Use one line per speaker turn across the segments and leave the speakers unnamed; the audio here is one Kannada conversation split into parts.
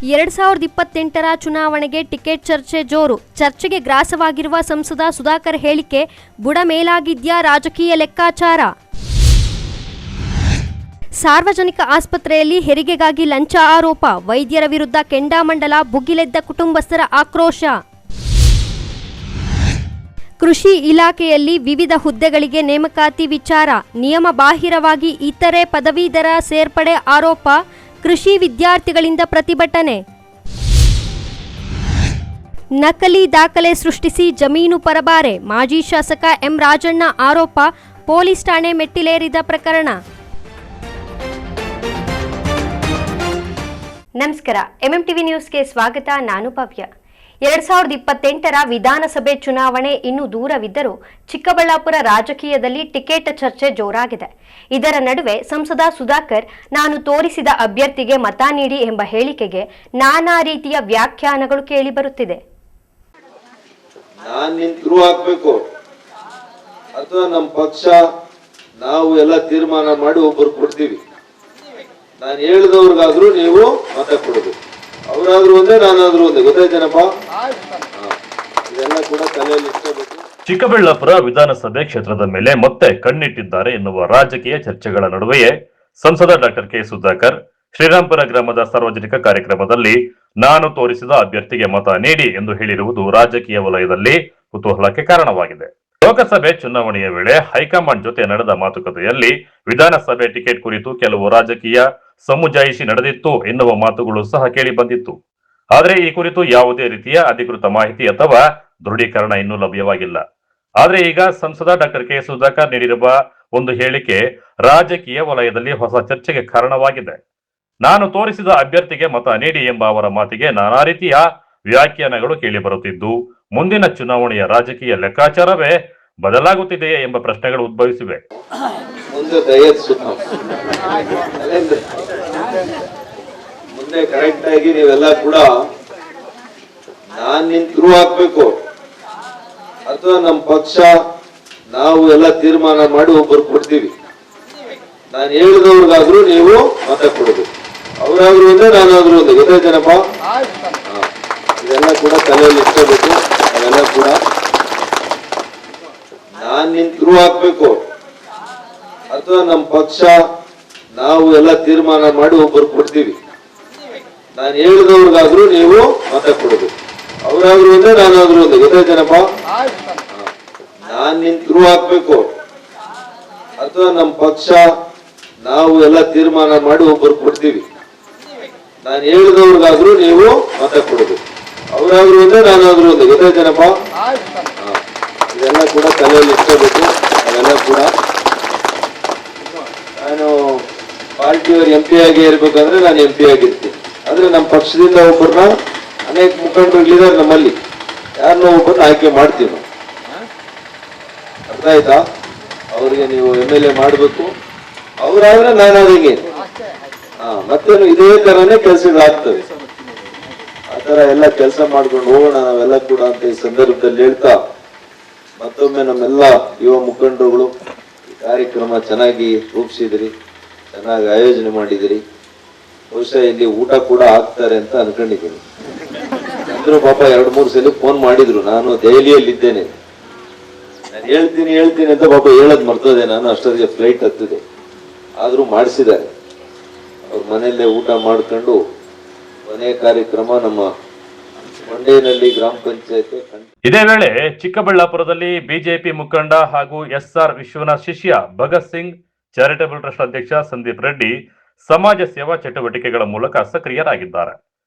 2028ರ ಚುನಾವಣೆಗೆ ಟಿಕೆಟ್ ಚರ್ಚೆ ಜೋರು. ಚರ್ಚೆಗೆ ಗ್ರಾಸವಾಗಿರುವ ಸಂಸದ ಸುಧಾಕರ್ ಹೇಳಿಕೆ ಬುಡ ಮೇಲಾಗಿದ್ಯಾ ರಾಜಕೀಯ ಲೆಕ್ಕಾಚಾರ. ಸಾರ್ವಜನಿಕ ಆಸ್ಪತ್ರೆಯಲ್ಲಿ ಹೆರಿಗೆಗಾಗಿ ಲಂಚ ಆರೋಪ. ವೈದ್ಯರ ವಿರುದ್ಧ ಕೆಂಡಾಮಂಡಲ, ಭುಗಿಲೆದ್ದ ಕುಟುಂಬಸ್ಥರ ಆಕ್ರೋಶ. ಕೃಷಿ ಇಲಾಖೆಯಲ್ಲಿ ವಿವಿಧ ಹುದ್ದೆಗಳಿಗೆ ನೇಮಕಾತಿ ವಿಚಾರ. ನಿಯಮ ಬಾಹಿರವಾಗಿ ಇತರೆ ಪದವೀಧರ ಸೇರ್ಪಡೆ ಆರೋಪ. ಕೃಷಿ ವಿದ್ಯಾರ್ಥಿಗಳಿಂದ ಪ್ರತಿಭಟನೆ. ನಕಲಿ ದಾಖಲೆ ಸೃಷ್ಟಿಸಿ ಜಮೀನು ಪರಬಾರೆ. ಮಾಜಿ ಶಾಸಕ ಎಂ ರಾಜಣ್ಣ ಆರೋಪ. ಪೊಲೀಸ್ ಠಾಣೆ ಮೆಟ್ಟಿಲೇರಿದ ಪ್ರಕರಣ. ನಮಸ್ಕಾರ, ಎಂಎಂಟಿವಿ ನ್ಯೂಸ್ಗೆ ಸ್ವಾಗತ. ನಾನು ಭವ್ಯ. 2028ರ ವಿಧಾನಸಭೆ ಚುನಾವಣೆ ಇನ್ನೂ ದೂರವಿದ್ದರೂ ಚಿಕ್ಕಬಳ್ಳಾಪುರ ರಾಜಕೀಯದಲ್ಲಿ ಟಿಕೆಟ್ ಚರ್ಚೆ ಜೋರಾಗಿದೆ. ಇದರ ನಡುವೆ ಸಂಸದ ಸುಧಾಕರ್ ನಾನು ತೋರಿಸಿದ ಅಭ್ಯರ್ಥಿಗೆ ಮತ ನೀಡಿ ಎಂಬ ಹೇಳಿಕೆಗೆ ನಾನಾ ರೀತಿಯ ವ್ಯಾಖ್ಯಾನಗಳು ಕೇಳಿಬರುತ್ತಿದೆ.
ನಾನು ನಿಂತ್ರು ಹಾಕ್ಬೇಕು ಅಥವಾ ನಮ್ಮ ಪಕ್ಷ ನಾವು ಎಲ್ಲ ತೀರ್ಮಾನ ಮಾಡಿ ಒಬ್ಬರು ಕೊಡ್ತೀವಿ. ನಾನು ಹೇಳಿದವ್ರಿಗಾದ್ರೂ ನೀವು ಮತ ಕೊಡಬೇಕು. ಅವರಾದ್ರೂ ಒಂದೇ, ನಾನಾದ್ರೂ ಒಂದೇ. ಗೊತ್ತಾಯ್ತೇನಪ್ಪ? ಇದೆಲ್ಲ ಕೂಡ ತಲೆಯಲ್ಲಿ ಇಟ್ಕೋಬೇಕು.
ಚಿಕ್ಕಬಳ್ಳಾಪುರ ವಿಧಾನಸಭೆ ಕ್ಷೇತ್ರದ ಮೇಲೆ ಮತ್ತೆ ಕಣ್ಣಿಟ್ಟಿದ್ದಾರೆ ಎನ್ನುವ ರಾಜಕೀಯ ಚರ್ಚೆಗಳ ನಡುವೆಯೇ ಸಂಸದ ಡಾಕ್ಟರ್ ಕೆ ಸುಧಾಕರ್ ಶ್ರೀರಾಂಪುರ ಗ್ರಾಮದ ಸಾರ್ವಜನಿಕ ಕಾರ್ಯಕ್ರಮದಲ್ಲಿ ನಾನು ತೋರಿಸಿದ ಅಭ್ಯರ್ಥಿಗೆ ಮತ ನೀಡಿ ಎಂದು ಹೇಳಿರುವುದು ರಾಜಕೀಯ ವಲಯದಲ್ಲಿ ಕುತೂಹಲಕ್ಕೆ ಕಾರಣವಾಗಿದೆ. ಲೋಕಸಭೆ ಚುನಾವಣೆಯ ವೇಳೆ ಹೈಕಮಾಂಡ್ ಜೊತೆ ನಡೆದ ಮಾತುಕತೆಯಲ್ಲಿ ವಿಧಾನಸಭೆ ಟಿಕೆಟ್ ಕುರಿತು ಕೆಲವು ರಾಜಕೀಯ ಸಮುಜಾಯಿಷಿ ನಡೆದಿತ್ತು ಎನ್ನುವ ಮಾತುಗಳು ಸಹ ಕೇಳಿ ಬಂದಿತ್ತು. ಆದರೆ ಈ ಕುರಿತು ಯಾವುದೇ ರೀತಿಯ ಅಧಿಕೃತ ಮಾಹಿತಿ ಅಥವಾ ದೃಢೀಕರಣ ಇನ್ನೂ ಲಭ್ಯವಾಗಿಲ್ಲ. ಆದ್ರೆ ಈಗ ಸಂಸದ ಡಾಕ್ಟರ್ ಕೆ ಸುಧಾಕರ್ ನೀಡಿರುವ ಒಂದು ಹೇಳಿಕೆ ರಾಜಕೀಯ ವಲಯದಲ್ಲಿ ಹೊಸ ಚರ್ಚೆಗೆ ಕಾರಣವಾಗಿದೆ. ನಾನು ತೋರಿಸಿದ ಅಭ್ಯರ್ಥಿಗೆ ಮತ ನೀಡಿ ಎಂಬ ಅವರ ಮಾತಿಗೆ ನಾನಾ ರೀತಿಯ ವ್ಯಾಖ್ಯಾನಗಳು ಕೇಳಿ ಬರುತ್ತಿದ್ದು ಮುಂದಿನ ಚುನಾವಣೆಯ ರಾಜಕೀಯ ಲೆಕ್ಕಾಚಾರವೇ ಬದಲಾಗುತ್ತಿದೆಯೇ ಎಂಬ ಪ್ರಶ್ನೆಗಳು ಉದ್ಭವಿಸಿವೆ.
ಮುಂದೆ ಕರೆಕ್ಟ್ ಆಗಿ ನೀವೆಲ್ಲ ಕೂಡ ನಾನ್ ನಿಂತ್ರು ಹಾಕ್ಬೇಕು ಅಥವಾ ನಮ್ಮ ಪಕ್ಷ ನಾವು ಎಲ್ಲ ತೀರ್ಮಾನ ಮಾಡಿ ಒಬ್ಬರು ಕೊಡ್ತೀವಿ. ನಾನು ಹೇಳಿದವ್ರಿಗಾದ್ರೂ ನೀವು ಮತ ಕೊಡಬೇಕು. ಅವರಾದ್ರೂ ಒಂದೇ, ನಾನಾದ್ರೂ ಒಂದೇ. ಗೊತ್ತಾಯ್ತೇನಪ್ಪ? ಇದೆಲ್ಲ ಕೂಡ ತಲೆಯಲ್ಲಿ ಇಟ್ಕೋಬೇಕು. ಅವೆಲ್ಲ ಕೂಡ ನಾನ್ ನಿಂತ್ರು ಹಾಕ್ಬೇಕು ಅಥವಾ ನಮ್ಮ ಪಕ್ಷ ನಾವು ಎಲ್ಲ ತೀರ್ಮಾನ ಮಾಡಿ ಒಬ್ಬರು ಕೊಡ್ತೀವಿ. ನಾನು ಹೇಳಿದವ್ರಿಗಾದ್ರೂ ನೀವು ಮತ ಕೊಡಬೇಕು. ಅವರಾದ್ರೂ ಒಂದೇ, ನಾನಾದ್ರೂ ಒಂದೇ. ಗೊತ್ತಾಯ್ತೇನಪ್ಪ? ನಾನ್ ನಿಂತ್ರು ಹಾಕ್ಬೇಕು ಅಥವಾ ನಮ್ಮ ಪಕ್ಷ ನಾವು ಎಲ್ಲ ತೀರ್ಮಾನ ಮಾಡಿ ಒಬ್ಬರು ಕೊಡ್ತೀವಿ. ನಾನು ಹೇಳಿದವ್ರಿಗಾದ್ರೂ ನೀವು ಮತ ಕೊಡಬೇಕು. ಅವರಾದ್ರೂ ಒಂದೇ, ನಾನಾದ್ರೂ ಒಂದೇ. ಗೊತ್ತಾಯ್ತೇನಪ್ಪ? ಇದೆಲ್ಲ ಕೂಡ ತಲೆಯಲ್ಲಿ ಇಟ್ಕೋಬೇಕು. ಅವೆಲ್ಲ ಕೂಡ ನಾನು ಪಾರ್ಟಿಯವರು MP ಆಗಿ ಇರ್ಬೇಕಂದ್ರೆ ನಾನು MP ಆಗಿರ್ತೀನಿ. ಆದ್ರೆ ನಮ್ಮ ಪಕ್ಷದಿಂದ ಒಬ್ಬರನ್ನ ಅನೇಕ ಮುಖಂಡರುಗಳಿದ್ದಾರೆ ನಮ್ಮಲ್ಲಿ, ಯಾರನ್ನೋ ಒಬ್ಬರನ್ನ ಆಯ್ಕೆ ಮಾಡ್ತೀವಿ ನಾವು. ಅರ್ಥ ಆಯ್ತಾ? ಅವ್ರಿಗೆ ನೀವು MLA ಮಾಡ್ಬೇಕು. ಅವ್ರಾದ್ರೆ ನಾನಾದಂಗೆ ಮತ್ತೇನು ಇದೇ ತರನೇ ಕೆಲಸಗಳಾಗ್ತವೆ. ಆ ತರ ಎಲ್ಲ ಕೆಲಸ ಮಾಡ್ಕೊಂಡು ಹೋಗೋಣ ನಾವೆಲ್ಲ ಕೂಡ ಅಂತ ಈ ಸಂದರ್ಭದಲ್ಲಿ ಹೇಳ್ತಾ, ಮತ್ತೊಮ್ಮೆ ನಮ್ಮೆಲ್ಲ ಯುವ ಮುಖಂಡರುಗಳು ಈ ಕಾರ್ಯಕ್ರಮ ಚೆನ್ನಾಗಿ ರೂಪಿಸಿದ್ರಿ, ಚೆನ್ನಾಗಿ ಆಯೋಜನೆ ಮಾಡಿದಿರಿ. ಬಹುಶಃ ಇಲ್ಲಿ ಊಟ ಕೂಡ ಆಗ್ತಾರೆ ಅಂತ ಅನ್ಕೊಂಡಿದ್ದೀನಿ. ಅಂದ್ರು ಪಾಪ 2-3 ಸಲ ಫೋನ್ ಮಾಡಿದ್ರು. ನಾನು ದೆಹಲಿಯಲ್ಲಿದ್ದೇನೆ, ನಾನು ಹೇಳ್ತೀನಿ ಅಂತ ಪಾಪ ಹೇಳದ್ ಮರ್ತದೆ. ನಾನು ಅಷ್ಟೊತ್ತಿಗೆ ಫ್ಲೈಟ್ ಹತ್ತಿದೆ. ಆದ್ರೂ ಮಾಡಿಸಿದ್ದಾರೆ. ಅವ್ರ ಮನೆಯಲ್ಲೇ ಊಟ ಮಾಡ್ಕೊಂಡು ಕೊನೆ ಕಾರ್ಯಕ್ರಮ ನಮ್ಮ ಮಂಡೇನಹಳ್ಳಿ ಗ್ರಾಮ ಪಂಚಾಯತ್.
ಇದೇ ವೇಳೆ ಚಿಕ್ಕಬಳ್ಳಾಪುರದಲ್ಲಿ ಬಿಜೆಪಿ ಮುಖಂಡ ಹಾಗೂ SR ವಿಶ್ವನಾಥ್ ಶಿಷ್ಯ ಭಗತ್ ಸಿಂಗ್ ಚಾರಿಟಬಲ್ ಟ್ರಸ್ಟ್ ಅಧ್ಯಕ್ಷ ಸಂದೀಪ್ ರೆಡ್ಡಿ ಸಮಾಜ ಸೇವಾ ಚಟುವಟಿಕೆಗಳ ಮೂಲಕ ಸಕ್ರಿಯರಾಗಿದ್ದಾರೆ.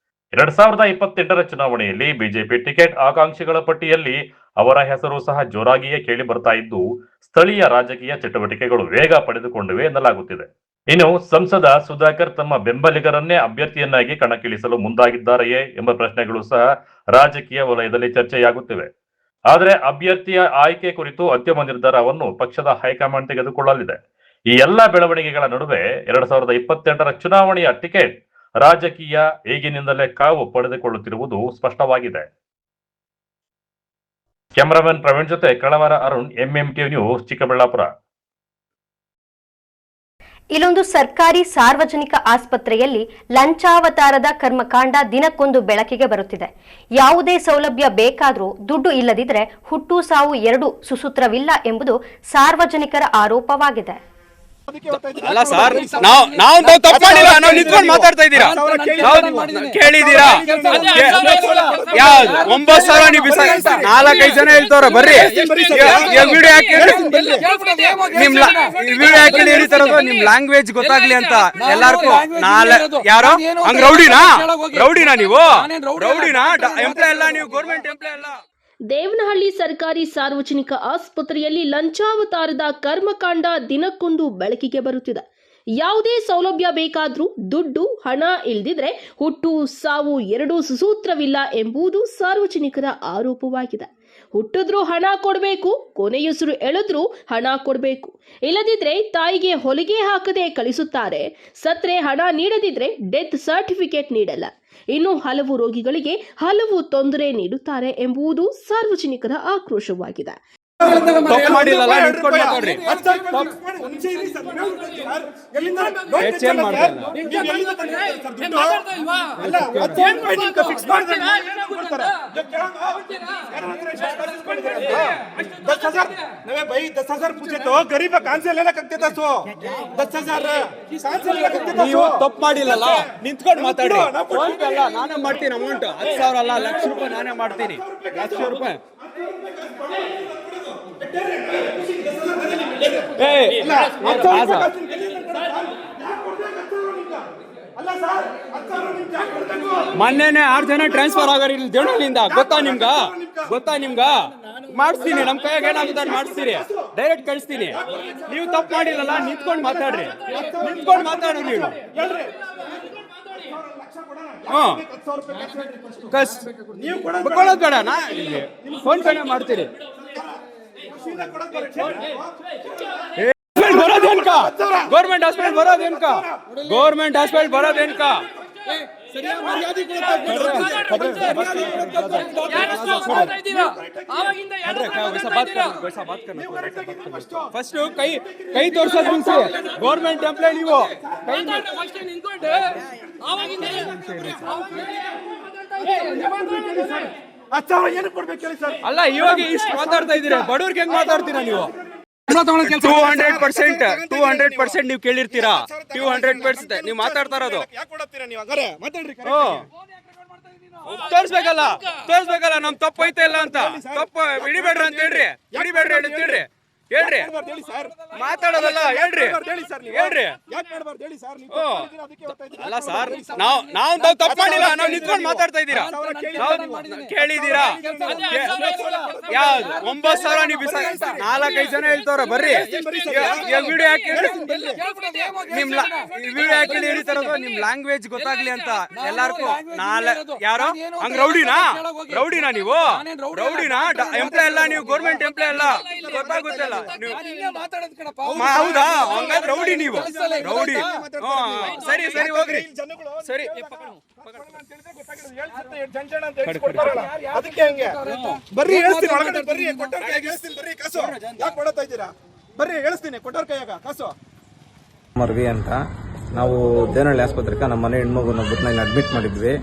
2028ರ ಚುನಾವಣೆಯಲ್ಲಿ ಬಿಜೆಪಿ ಟಿಕೆಟ್ ಆಕಾಂಕ್ಷಿಗಳ ಪಟ್ಟಿಯಲ್ಲಿ ಅವರ ಹೆಸರು ಸಹ ಜೋರಾಗಿಯೇ ಕೇಳಿ ಬರ್ತಾ ಇದ್ದು ಸ್ಥಳೀಯ ರಾಜಕೀಯ ಚಟುವಟಿಕೆಗಳು ವೇಗ ಪಡೆದುಕೊಂಡಿವೆ ಎನ್ನಲಾಗುತ್ತಿದೆ. ಇನ್ನು ಸಂಸದ ಸುಧಾಕರ್ ತಮ್ಮ ಬೆಂಬಲಿಗರನ್ನೇ ಅಭ್ಯರ್ಥಿಯನ್ನಾಗಿ ಕಣಕ್ಕಿಳಿಸಲು ಮುಂದಾಗಿದ್ದಾರೆಯೇ ಎಂಬ ಪ್ರಶ್ನೆಗಳು ಸಹ ರಾಜಕೀಯ ವಲಯದಲ್ಲಿ ಚರ್ಚೆಯಾಗುತ್ತಿವೆ. ಆದರೆ ಅಭ್ಯರ್ಥಿಯ ಆಯ್ಕೆ ಕುರಿತು ಅಂತಿಮ ನಿರ್ಧಾರವನ್ನು ಪಕ್ಷದ ಹೈಕಮಾಂಡ್ ತೆಗೆದುಕೊಳ್ಳಲಿದೆ. ಈ ಎಲ್ಲ ಬೆಳವಣಿಗೆಗಳ ನಡುವೆ 2028ರ ಚುನಾವಣೆಯ ಟಿಕೆಟ್ ರಾಜಕೀಯ ಈಗಿನಿಂದಲೇ ಕಾವು ಪಡೆದುಕೊಳ್ಳುತ್ತಿರುವುದು ಸ್ಪಷ್ಟವಾಗಿದೆ. ಕ್ಯಾಮರಾಮನ್ ಪ್ರವೀಣ್ ಜೊತೆ ಕಳವರ ಅರುಣ್, ಎಂಎಂಟಿವಿ ನ್ಯೂಸ್, ಚಿಕ್ಕಬಳ್ಳಾಪುರ.
ಇಲ್ಲೊಂದು ಸರ್ಕಾರಿ ಸಾರ್ವಜನಿಕ ಆಸ್ಪತ್ರೆಯಲ್ಲಿ ಲಂಚಾವತಾರದ ಕರ್ಮಕಾಂಡ ದಿನಕ್ಕೊಂದು ಬೆಳಕಿಗೆ ಬರುತ್ತಿದೆ. ಯಾವುದೇ ಸೌಲಭ್ಯ ಬೇಕಾದರೂ ದುಡ್ಡು ಇಲ್ಲದಿದ್ದರೆ ಹುಟ್ಟು ಸಾವು ಎರಡು ಸುಸೂತ್ರವಿಲ್ಲ ಎಂಬುದು ಸಾರ್ವಜನಿಕರ ಆರೋಪವಾಗಿದೆ.
ಅಲ್ಲ ಸರ್, ನಾವು ತಪ್ಪು ಮಾಡಿಲ್ಲ, ನಾವು ನಿಂತ್ಕೊಂಡು ಮಾತಾಡ್ತಾ ಇದ್ದೀರಾ, ಕೇಳಿದೀರಾ? 9,000 ನೀವು 4-5 ಜನ ಹೇಳ್ತವ್ರ ಬರ್ರಿ ವಿಡಿಯೋ ಹಾಕಿ ಹೇಳಿತಾರದು ನಿಮ್ ಲ್ಯಾಂಗ್ವೇಜ್ ಗೊತ್ತಾಗ್ಲಿ ಅಂತ ಎಲ್ಲಾರ್ಗೂ. ಯಾರೋ ಹಂಗ ರೌಡಿನಾ ನೀವು? ರೌಡಿನಾ? ಎಂಪ್ಲಾಯ್ ಅಲ್ಲ ನೀವು, ಗೌರ್ಮೆಂಟ್ ಎಂಪ್ಲಾಯ್ ಅಲ್ಲ.
ದೇವನಹಳ್ಳಿ ಸರ್ಕಾರಿ ಸಾರ್ವಜನಿಕ ಆಸ್ಪತ್ರೆಯಲ್ಲಿ ಲಂಚಾವತಾರದ ಕರ್ಮಕಾಂಡ ದಿನಕ್ಕೊಂದು ಬೆಳಕಿಗೆ ಬರುತ್ತಿದೆ. ಯಾವುದೇ ಸೌಲಭ್ಯ ಬೇಕಾದ್ರೂ ದುಡ್ಡು ಹಣ ಇಲ್ದಿದ್ರೆ ಹುಟ್ಟು ಸಾವು ಎರಡೂ ಸುಸೂತ್ರವಿಲ್ಲ ಎಂಬುದು ಸಾರ್ವಜನಿಕರ ಆರೋಪವಾಗಿದೆ. ಹುಟ್ಟಿದ್ರೂ ಹಣ ಕೊಡಬೇಕು, ಕೊನೆಯುಸಿರು ಎಳೆದ್ರೂ ಹಣ ಕೊಡಬೇಕು, ಇಲ್ಲದಿದ್ರೆ ತಾಯಿಗೆ ಹೊಲಿಗೆ ಹಾಕದೆ ಕಳಿಸುತ್ತಾರೆ. ಸತ್ರೆ ಹಣ ನೀಡದಿದ್ರೆ ಡೆತ್ ಸರ್ಟಿಫಿಕೇಟ್ ನೀಡಲ್ಲ. ಇನ್ನು ಹಲವು ರೋಗಿಗಳಿಗೆ ಹಲವು ತೊಂದರೆ ನೀಡುತ್ತಾರೆ ಎಂಬುದು ಸಾರ್ವಜನಿಕರ ಆಕ್ರೋಶವಾಗಿದೆ.
ತಪ್ಪು ಮಾಡಿಲ್ಲಲ್ಲ, ನಿಂತ್ಕೊಂಡು ಮಾತಾಡ್ರಿ.
भाई 10,000 पूछे तो गरीब कहां से लेना करते था? 10,000 कहां से लेना करते था?
ನೀವು ತಪ್ಪು ಮಾಡಿಲ್ಲಲ್ಲ, ನಿಂತ್ಕೊಂಡು ಮಾತಾಡಿ. ಫೋನ್ ಪೇ ಅಲ್ಲ, ನಾನೇ ಮಾಡ್ತೀನಿ ಅಮೌಂಟ್. 10,000 ಅಲ್ಲ, ಲಕ್ಷ ರೂಪಾಯಿ ನಾನೇ ಮಾಡ್ತೀನಿ. ಲಕ್ಷ ರೂಪಾಯಿ ಮೊನ್ನೆನೆ 6 ಜನ ಟ್ರಾನ್ಸ್ಫರ್ ಆಗೋರು ಇಲ್ಲಿ ದೇವನಹಳ್ಳಿಯಿಂದ. ಗೊತ್ತಾ ನಿಮ್ಗ? ಮಾಡಿಸ್ತೀನಿ, ನಮ್ ಕೈಯಾಗ ಏನಾಗುತ್ತೆ ಮಾಡಿಸ್ತೀನಿ, ಡೈರೆಕ್ಟ್ ಕಳಿಸ್ತೀನಿ. ನೀವು ತಪ್ಪು ಮಾಡಿಲ್ಲಲ್ಲ, ನಿಂತ್ಕೊಂಡು ಮಾತಾಡ್ರಿ. ನಿಂತ್ಕೊಂಡು ಮಾತಾಡ್ರಿ ನೀವು. ಕೊಡೋದು ಬೇಡ, ನಾ ಫೋನ್ ಪೇನೆ ಮಾಡ್ತೀರಿ. ಬರೋದೇನ್ಕ ಗೌರ್ಮೆಂಟ್ ಹಾಸ್ಪಿಟಲ್ ಬರೋದೇನ್ಕ? ಗೌರ್ಮೆಂಟ್ ಹಾಸ್ಪಿಟಲ್ ಬರೋದೇನ್ಕ? ಫಸ್ಟ್ ಕೈ ತೋರ್ಸೋದು ನಿಲ್ಸಿ. ಗೌರ್ಮೆಂಟ್ ಎಂಪ್ಲಾಯ್ ನೀವು. ಅಲ್ಲ, ಇವಾಗ ಇಷ್ಟು ಮಾತಾಡ್ತಾ ಇದ್ದೀರಾ, ಬಡವ್ರಿಗೆ ಹೆಂಗ್ ಮಾತಾಡ್ತೀರಾ ನೀವು? 200% ನೀವು ಕೇಳಿರ್ತೀರಾ. 200% ನೀವು ಮಾತಾಡ್ತಾ ಇರೋದು. ತೋರ್ಸ್ಬೇಕಲ್ಲ ನಮ್ ತಪ್ಪು ಐತೆ ಇಲ್ಲ ಅಂತ. ತಪ್ಪು ಹಿಡಿಬೇಡ್ರಿ ಅಂತ ಹೇಳ್ರಿ. ಹೇಳ್ರಿ ಮಾತಾಡೋದಲ್ಲ, ಹೇಳ್ರಿ. ಅಲ್ಲ ಸರ್, ನಾವು ತಪ್ಪು ಮಾಡಿಲ್ಲ, ನಾವು ನಿಂತ್ಕೊಂಡು ಮಾತಾಡ್ತಾ ಇದ್ದೀರಾ, ಕೇಳಿದೀರಾ? 9,000 ನೀವು 4-5 ಜನ ಹೇಳ್ತವ್ರ ಬರ್ರಿ ವಿಡಿಯೋ ಹಾಕಿ ಹೇಳಿತಾರದು ನಿಮ್ ಲ್ಯಾಂಗ್ವೇಜ್ ಗೊತ್ತಾಗ್ಲಿ ಅಂತ ಎಲ್ಲಾರ್ಗೂ. ಯಾರೋ ಹಂಗ ರೌಡಿನಾ ನೀವು? ರೌಡಿನಾ? ಎಂಪ್ಲಾಯ್ ಅಲ್ಲ ನೀವು, ಗೌರ್ಮೆಂಟ್ ಎಂಪ್ಲಾಯ್ ಅಲ್ಲ. ಗೊತ್ತಾಗುತ್ತಲ್ಲ. ಹೌದಾ? ಹಂಗಾದ್ರೆ ರೌಡಿ ನೀವು, ರೌಡಿ. ಸರಿ ಹೋಗ್ರಿ. ಸರಿ
ಅದಕ್ಕೆ ಹಂಗೆ ಬರ್ರಿ, ಹೇಳ್ತೀನಿ ಒಳಗಡೆ ಬರ್ರಿ. ಕೊಟ್ಟವ್ರ ಕೈಯಾಗ ಹೇಳ್ತೀನಿ ಬರ್ರಿ, ಕಾಸು ಯಾಕೆ ಕೊಡತಾ ಇದ್ದೀರಾ? ಬರ್ರಿ ಹೇಳ್ತೀನಿ, ಕೊಟ್ಟವ್ರ ಕೈಯಾಗ ಕಾಸು.
ಮರ್ವಿ ಅಂತ ನಾವು ದೇವನಹಳ್ಳಿ ಆಸ್ಪತ್ರೆಗೆ ನಮ್ಮ ಮನೆ ಹೆಣ್ಮಗುನೊಬ್ಬರನ್ನ ಇಲ್ಲಿ ಅಡ್ಮಿಟ್ ಮಾಡಿದ್ವಿ.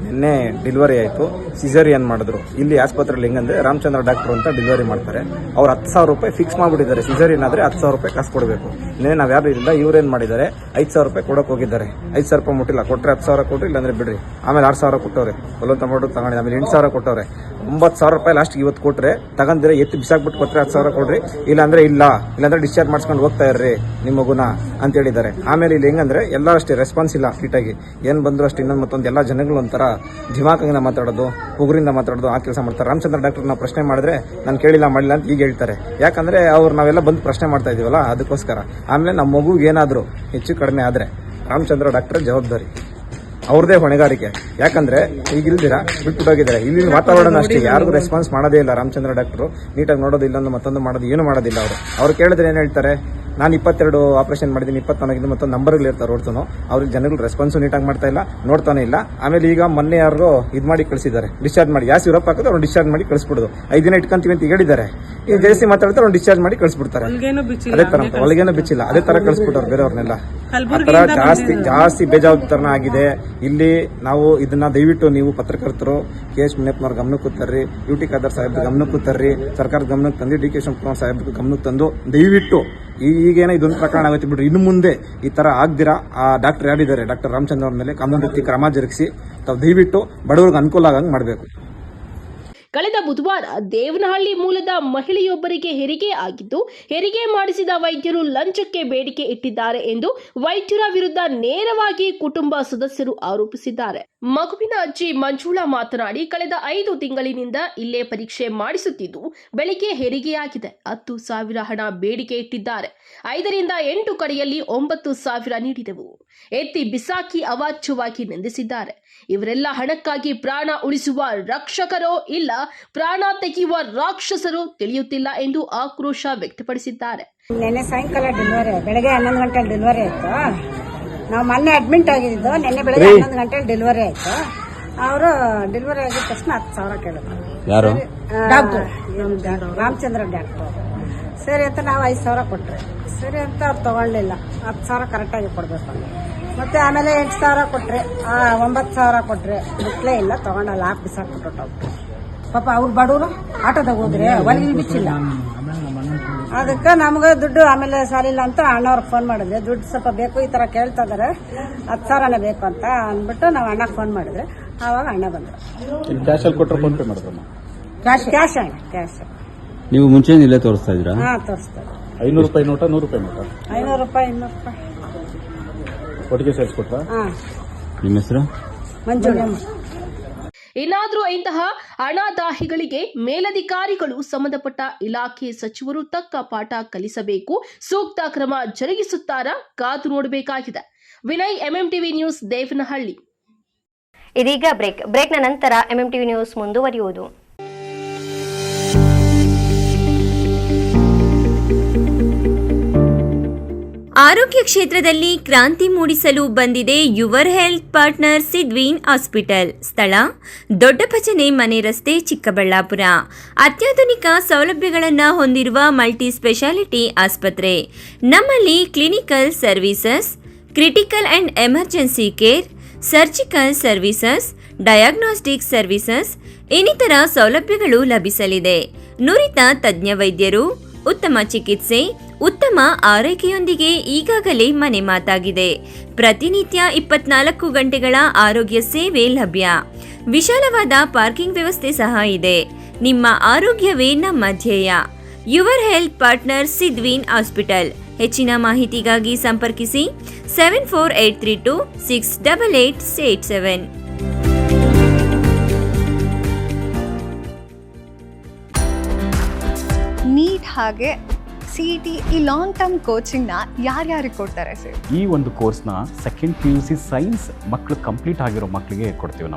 ನಿನ್ನೆ ಡೆಲಿವರಿ ಆಯಿತು, ಸಿಸೇರಿಯನ್ ಮಾಡಿದ್ರು. ಇಲ್ಲಿ ಆಸ್ಪತ್ರೆಯಲ್ಲಿ ಹೆಂಗಂದ್ರೆ ರಾಮಚಂದ್ರ ಡಾಕ್ಟರ್ ಅಂತ ಡೆಲಿವರಿ ಮಾಡ್ತಾರೆ. ಅವ್ರು 10,000 ರೂಪಾಯಿ ಫಿಕ್ಸ್ ಮಾಡಿಬಿಟ್ಟಿದ್ದಾರೆ. ಸಿಸೇರಿಯನ್ ಆದರೆ 10,000 ರೂಪಾಯಿ ಕಾಸು ಕೊಡಬೇಕು. ಇನ್ನೇ ನಾವು ಯಾರು ಇಲ್ಲ, ಇವ್ರೇನು ಮಾಡಿದ್ದಾರೆ 5,000 ರೂಪಾಯಿ ಕೊಡೋಕೆ ಹೋಗಿದ್ದಾರೆ. 5,000 ರೂಪಾಯಿ ಮುಟ್ಟಿಲ್ಲ. ಕೊಟ್ಟರೆ 10,000 ಕೊಟ್ಟರು, ಇಲ್ಲಾಂದ್ರೆ ಬಿಡ್ರಿ. ಆಮೇಲೆ 6,000 ಕೊಟ್ಟವ್ರೆ, ಬಲವಂತ ಮಾಡೋದು ತಗೊಂಡಿದ್ದೆ. ಆಮೇಲೆ 8,000 ಕೊಟ್ಟವ್ರೆ. 9,000 ರೂಪಾಯಿ ಲಾಸ್ಟ್ ಇವತ್ತು ಕೊಟ್ಟರೆ ತಗೊಂಡಿದ್ರೆ ಎತ್ತಿ ಬಿಸಾಕ್ಬಿಟ್ಟು ಕೊಟ್ಟರೆ 10,000 ಕೊಡ್ರಿ, ಇಲ್ಲಾಂದ್ರೆ ಡಿಸ್ಚಾರ್ಜ್ ಮಾಡ್ಸ್ಕೊಂಡು ಹೋಗ್ತಾ ಇರ್ರಿ ನಿಮ್ಮ ಮಗುನ ಅಂತ ಹೇಳಿದ್ದಾರೆ. ಆಮೇಲೆ ಇಲ್ಲಿ ಹೆಂಗಂದ್ರೆ ಎಲ್ಲ ಅಷ್ಟೇ ರೆಸ್ಪಾನ್ಸ್ ಇಲ್ಲ ಫಿಟಾಗಿ. ಏನು ಬಂದ್ರು ಅಷ್ಟು ಇನ್ನೊಂದು ಮತ್ತೊಂದು ಎಲ್ಲ ಜನಗಳು ಒಂಥರ ಧಿಮಾಕಿಂದ ಮಾತಾಡೋದು, ಉಗುರಿಂದ ಮಾತಾಡೋದು, ಆ ಕೆಲಸ ಮಾಡ್ತಾರೆ. ರಾಮಚಂದ್ರ ಡಾಕ್ಟರ್ ನಾವು ಪ್ರಶ್ನೆ ಮಾಡಿದ್ರೆ ನಾನು ಕೇಳಿಲ್ಲ ಮಾಡಿಲ್ಲ ಅಂತ ಈಗ ಹೇಳ್ತಾರೆ. ಯಾಕಂದ್ರೆ ನಾವೆಲ್ಲ ಬಂದು ಪ್ರಶ್ನೆ ಮಾಡ್ತಾ ಇದೀವಲ್ಲ, ಅದಕ್ಕೋಸ್ಕರ. ಆಮೇಲೆ ನಮ್ಮ ಮಗುಗೆ ಏನಾದರೂ ಹೆಚ್ಚು ಕಡಿಮೆ ಆದರೆ ರಾಮಚಂದ್ರ ಡಾಕ್ಟರ್ ಜವಾಬ್ದಾರಿ, ಅವ್ರದೇ ಹೊಣೆಗಾರಿಕೆ. ಯಾಕಂದ್ರೆ ಈಗ ಇಲ್ದಿರಾ ಬಿಟ್ಬಿಟ್ಟೋಗಿದ್ದಾರೆ. ಇಲ್ಲಿನ ವಾತಾವರಣ ಅಷ್ಟೇ, ಯಾರಿಗೂ ರೆಸ್ಪಾನ್ಸ್ ಮಾಡೋದೇ ಇಲ್ಲ. ರಾಮಚಂದ್ರ ಡಾಕ್ಟರು ನೀಟಾಗಿ ನೋಡೋದು, ಇಲ್ಲೊಂದು ಮತ್ತೊಂದು ಮಾಡೋದು, ಏನು ಮಾಡೋದಿಲ್ಲ. ಅವ್ರು ಕೇಳಿದ್ರೆ ಏನು ಹೇಳ್ತಾರೆ, ನಾನು 22 ಆಪರೇಷನ್ ಮಾಡಿದ್ದೀನಿ, 24 ಮತ್ತೊಂದು ನಂಬರ್ಗಳು ಇರ್ತಾರೆ ಹೊಡ್ತಾನು, ಅವ್ರಿಗೆ ಜನಗಳು ರೆಸ್ಪಾನ್ಸು ನೀಟಾಗಿ ಮಾಡ್ತಾ ಇಲ್ಲ, ನೋಡ್ತಾನೆ ಇಲ್ಲ. ಆಮೇಲೆ ಈಗ ಮೊನ್ನೆ ಯಾರು ಇದು ಮಾಡಿ ಕಳಿಸಿದ್ದಾರೆ, ಡಿಸ್ಚಾರ್ಜ್ ಮಾಡಿ, ಯಾವ ಸಿರಪ್ ಹಾಕಿದ್ರೆ ಅವ್ರು ಡಿಸ್ಚಾರ್ಜ್ ಮಾಡಿ ಕಳಿಸ್ಬಿಡೋದು. 5 ದಿನ ಇಟ್ಕೊಂತೀವಿ ಅಂತ ಹೇಳಿದ್ದಾರೆ. ಈಗ ಜಾಸ್ತಿ ಮಾತಾಡ್ತಾರೆ, ಅವ್ರು ಡಿಸ್ಚಾರ್ಜ್ ಮಾಡಿ ಕಳಿಸ್ಬಿಡ್ತಾರೆ. ಅದೇ ತರ ಒಳಗೇನೋ ಬಿಚ್ಚಿಲ್ಲ, ಅದೇ ತರ ಕಳಿಸ್ಬಿಟ್ಟವ್ರು ಬೇರೆಯವ್ರನ್ನೆಲ್ಲ. ಆ ತರ ಜಾಸ್ತಿ ಬೇಜಾವಾಬ್ದಾರನ ಆಗಿದೆ. ಇಲ್ಲಿ ನಾವು ಇದನ್ನ ದಯವಿಟ್ಟು ನೀವು ಪತ್ರಕರ್ತರು KH ಮುನಿಯಪ್ಪನವ್ರ ಗಮನಕ್ಕೆ ತರ್ರಿ, UT ಖಾದರ್ ಸಾಹೇಬ್ರ ಗಮನಕ್ಕೆ ತರ್ರಿ, ಸರ್ಕಾರದ ಗಮನಕ್ಕೆ ತಂದು DK ಶಿವಕುಮಾರ್ ಸಾಹೇಬ್ರ ಗಮನಕ್ಕೆ ತಂದು ದಯವಿಟ್ಟು ಈಗೇನೋ ಇದೊಂದು ಪ್ರಕರಣ ಆಗುತ್ತೆ ಬಿಡ್ರಿ, ಇನ್ನು ಮುಂದೆ ಈ ತರ ಆಗ್ದಿರಾ ಆ ಡಾಕ್ಟರ್ ಯಾರಿದ್ದಾರೆ ಡಾಕ್ಟರ್ ರಾಮಚಂದ್ರ ಅವ್ರ ಮೇಲೆ ಕಾನೂನು ರೀತಿ ಕ್ರಮ ಜರುಗಿಸಿ ತಾವು ದಯವಿಟ್ಟು ಬಡವರಿಗೆ ಅನುಕೂಲ ಆಗಂಗೆ ಮಾಡಬೇಕು.
ಕಳೆದ ಬುಧವಾರ ದೇವನಹಳ್ಳಿ ಮೂಲದ ಮಹಿಳೆಯೊಬ್ಬರಿಗೆ ಹೆರಿಗೆ ಆಗಿದ್ದು, ಹೆರಿಗೆ ಮಾಡಿಸಿದ ವೈದ್ಯರು ಲಂಚಕ್ಕೆ ಬೇಡಿಕೆ ಇಟ್ಟಿದ್ದಾರೆ ಎಂದು ವೈದ್ಯರ ವಿರುದ್ಧ ನೇರವಾಗಿ ಕುಟುಂಬ ಸದಸ್ಯರು ಆರೋಪಿಸಿದ್ದಾರೆ. ಮಗುವಿನ ಅಜ್ಜಿ ಮಂಜುಳಾ ಮಾತನಾಡಿ, ಕಳೆದ 5 ತಿಂಗಳಿನಿಂದ ಇಲ್ಲೇ ಪರೀಕ್ಷೆ ಮಾಡಿಸುತ್ತಿದ್ದು ಬೆಳಿಗ್ಗೆ ಹೆರಿಗೆಯಾಗಿದೆ. 10,000 ಹಣ ಬೇಡಿಕೆ ಇಟ್ಟಿದ್ದಾರೆ. 5 ರಿಂದ 8 ಕಡೆಯಲ್ಲಿ 9,000 ನೀಡಿದೆವು. ಎತ್ತಿ ಬಿಸಾಕಿ ಅವಾಚ್ಯವಾಗಿ ನಿಂದಿಸಿದ್ದಾರೆ. ಇವರೆಲ್ಲ ಹಣಕ್ಕಾಗಿ ಪ್ರಾಣ ಉಳಿಸುವ ರಕ್ಷಕರೋ ಇಲ್ಲ ಪ್ರಾಣ ತೆಗೆಯುವ ರಾಕ್ಷಸರು ತಿಳಿಯುತ್ತಿಲ್ಲ ಎಂದು ಆಕ್ರೋಶ ವ್ಯಕ್ತಪಡಿಸಿದ್ದಾರೆ.
ನಿನ್ನೆ ಸಾಯಂಕಾಲ ಡೆಲಿವರಿ, ಬೆಳಗ್ಗೆ 11 ಗಂಟೆ ಡೆಲಿವರಿ ಆಯ್ತು. ನಾವು ಮೊನ್ನೆ ಅಡ್ಮಿಟ್ ಆಗಿದ್ದು, ನಿನ್ನೆ ಬೆಳಗ್ಗೆ 11 ಗಂಟೆ ಡೆಲಿವರಿ ಆಯ್ತು. ಅವರು ಡೆಲಿವರಿ ಆಗಿದ ತಕ್ಷಣ 10,000 ಕೇಳಿದ್ರು. ಯಾರು? Doctor Ramachandra doctor. ಸರಿ ಅಂತ ನಾವು 5,000 ಕೊಟ್ರೆ, ಸರಿ ಅಂತ ಅವ್ರು ತಗೊಳ್ಳಿಲ್ಲ. 10,000 ಕರೆಕ್ಟಾಗಿ ಕೊಡ್ಬೇಕು. ಮತ್ತೆ ಆಮೇಲೆ 8,000 ಕೊಟ್ರೆ, 9,000 ಕೊಟ್ರೆ, ಬಿಟ್ಲೇ ಇಲ್ಲ, ತಗೊಂಡಲ್ಲ, ಹಾಕಿ ಬಿಸಾಕ್ಬಿಟ್ಟು. ಪಾಪ ಅವ್ರು ಬಡವರು ಆಟೋದಾಗ ಹೋದ್ರೆ ಹೊಲಿಗೆ ಬಿಚ್ಚಿಲ್ಲ. ಅದಕ್ಕೆ ನಮ್ಗೆ ದುಡ್ಡು ಆಮೇಲೆ ಸಾಲಿಲ್ಲ ಅಂತ ಅಣ್ಣವ್ರಿಗೆ ಫೋನ್ ಮಾಡಿದ್ರೆ, ದುಡ್ಡು ಸ್ವಲ್ಪ ಬೇಕು ಈ ತರ ಕೇಳ್ತಾ ಇದಾರೆ, 10,000 ಬೇಕು ಅಂತ ಅಂದ್ಬಿಟ್ಟು ನಾವು ಅಣ್ಣಗೆ ಫೋನ್ ಮಾಡಿದ್ರೆ ಆವಾಗ ಅಣ್ಣ ಬಂದ್ರು. ಕ್ಯಾಶ್
ನೀವು ಮುಂಚೆ ಇಲ್ಲೇ ತೋರಿಸ್ತಾ ಇದ್ರಾ?
ಹಾ, ತೋರಿಸ್ತಾರೆ.
500 ರೂಪಾಯಿ ನೋಟ, 100 ರೂಪಾಯಿ ನೋಟ,
500 ರೂಪಾಯಿ, 200 ರೂಪಾಯಿ
ಒಟ್ಟಿಗೆ ಸೇರಿಸ್ಕೊಟ್ರ.
ನಿಮ್ಮ ಹೆಸರು?
ಮಂಜುಳಮ್ಮ.
ಇನ್ನಾದರೂ ಇಂತಹ ಹಣದಾಹಿಗಳಿಗೆ ಮೇಲಧಿಕಾರಿಗಳು, ಸಂಬಂಧಪಟ್ಟ ಇಲಾಖೆ ಸಚಿವರು ತಕ್ಕ ಪಾಠ ಕಲಿಸಬೇಕು. ಸೂಕ್ತ ಕ್ರಮ ಜರುಗಿಸುತ್ತಾರಾ? ಕಾದು ನೋಡಬೇಕಾಗಿದೆ. Vinay, MMTV news, Devanahalli.
ಇದೀಗ ಬ್ರೇಕ್ನ ನಂತರ MMTV ನ್ಯೂಸ್ ಮುಂದುವರಿಯುವುದು.
ಆರೋಗ್ಯ ಕ್ಷೇತ್ರದಲ್ಲಿ ಕ್ರಾಂತಿ ಮೂಡಿಸಲು ಬಂದಿದೆ your health partner Sidveen hospital. ಸ್ಥಳ ದೊಡ್ಡಪಚನೆ ಮನೆ ರಸ್ತೆ, ಚಿಕ್ಕಬಳ್ಳಾಪುರ. ಅತ್ಯಾಧುನಿಕ ಸೌಲಭ್ಯಗಳನ್ನು ಹೊಂದಿರುವ ಮಲ್ಟಿ ಸ್ಪೆಷಾಲಿಟಿ ಆಸ್ಪತ್ರೆ. ನಮ್ಮಲ್ಲಿ clinical services, critical and emergency care, surgical services, diagnostic services ಇನ್ನಿತರ ಸೌಲಭ್ಯಗಳು ಲಭಿಸಲಿದೆ. ನುರಿತ ತಜ್ಞ ವೈದ್ಯರು, ಉತ್ತಮ ಚಿಕಿತ್ಸೆ, ಉತ್ತಮ ಆರೈಕೆಯೊಂದಿಗೆ ಈಗಾಗಲೇ ಮನೆ ಮಾತಾಗಿದೆ. ಪ್ರತಿನಿತ್ಯ 24 ಗಂಟೆಗಳ ಆರೋಗ್ಯ ಸೇವೆ ಲಭ್ಯ. ವಿಶಾಲವಾದ ಪಾರ್ಕಿಂಗ್ ವ್ಯವಸ್ಥೆ ಸಹ ಇದೆ. ನಿಮ್ಮ ಆರೋಗ್ಯವೇ ನಮ್ಮ ಧ್ಯೇಯ. Your health partner Sidveen hospital. ಹೆಚ್ಚಿನ ಮಾಹಿತಿಗಾಗಿ ಸಂಪರ್ಕಿಸಿ 7483268887.
ನೀಟ್ ಹಾಗೆ CET ಈ ಲಾಂಗ್ ಟರ್ಮ್ ಕೋಚಿಂಗ್ನ ಯಾರ್ಯಾರಿಗೆ ಕೊಡ್ತಾರೆ ಸರ್?
ಈ ಒಂದು ಕೋರ್ಸ್ನ ಸೆಕೆಂಡ್ PUC ಸೈನ್ಸ್ ಮಕ್ಕಳು ಕಂಪ್ಲೀಟ್ ಆಗಿರೋ ಮಕ್ಕಳಿಗೆ ಕೊಡ್ತೀವಿ.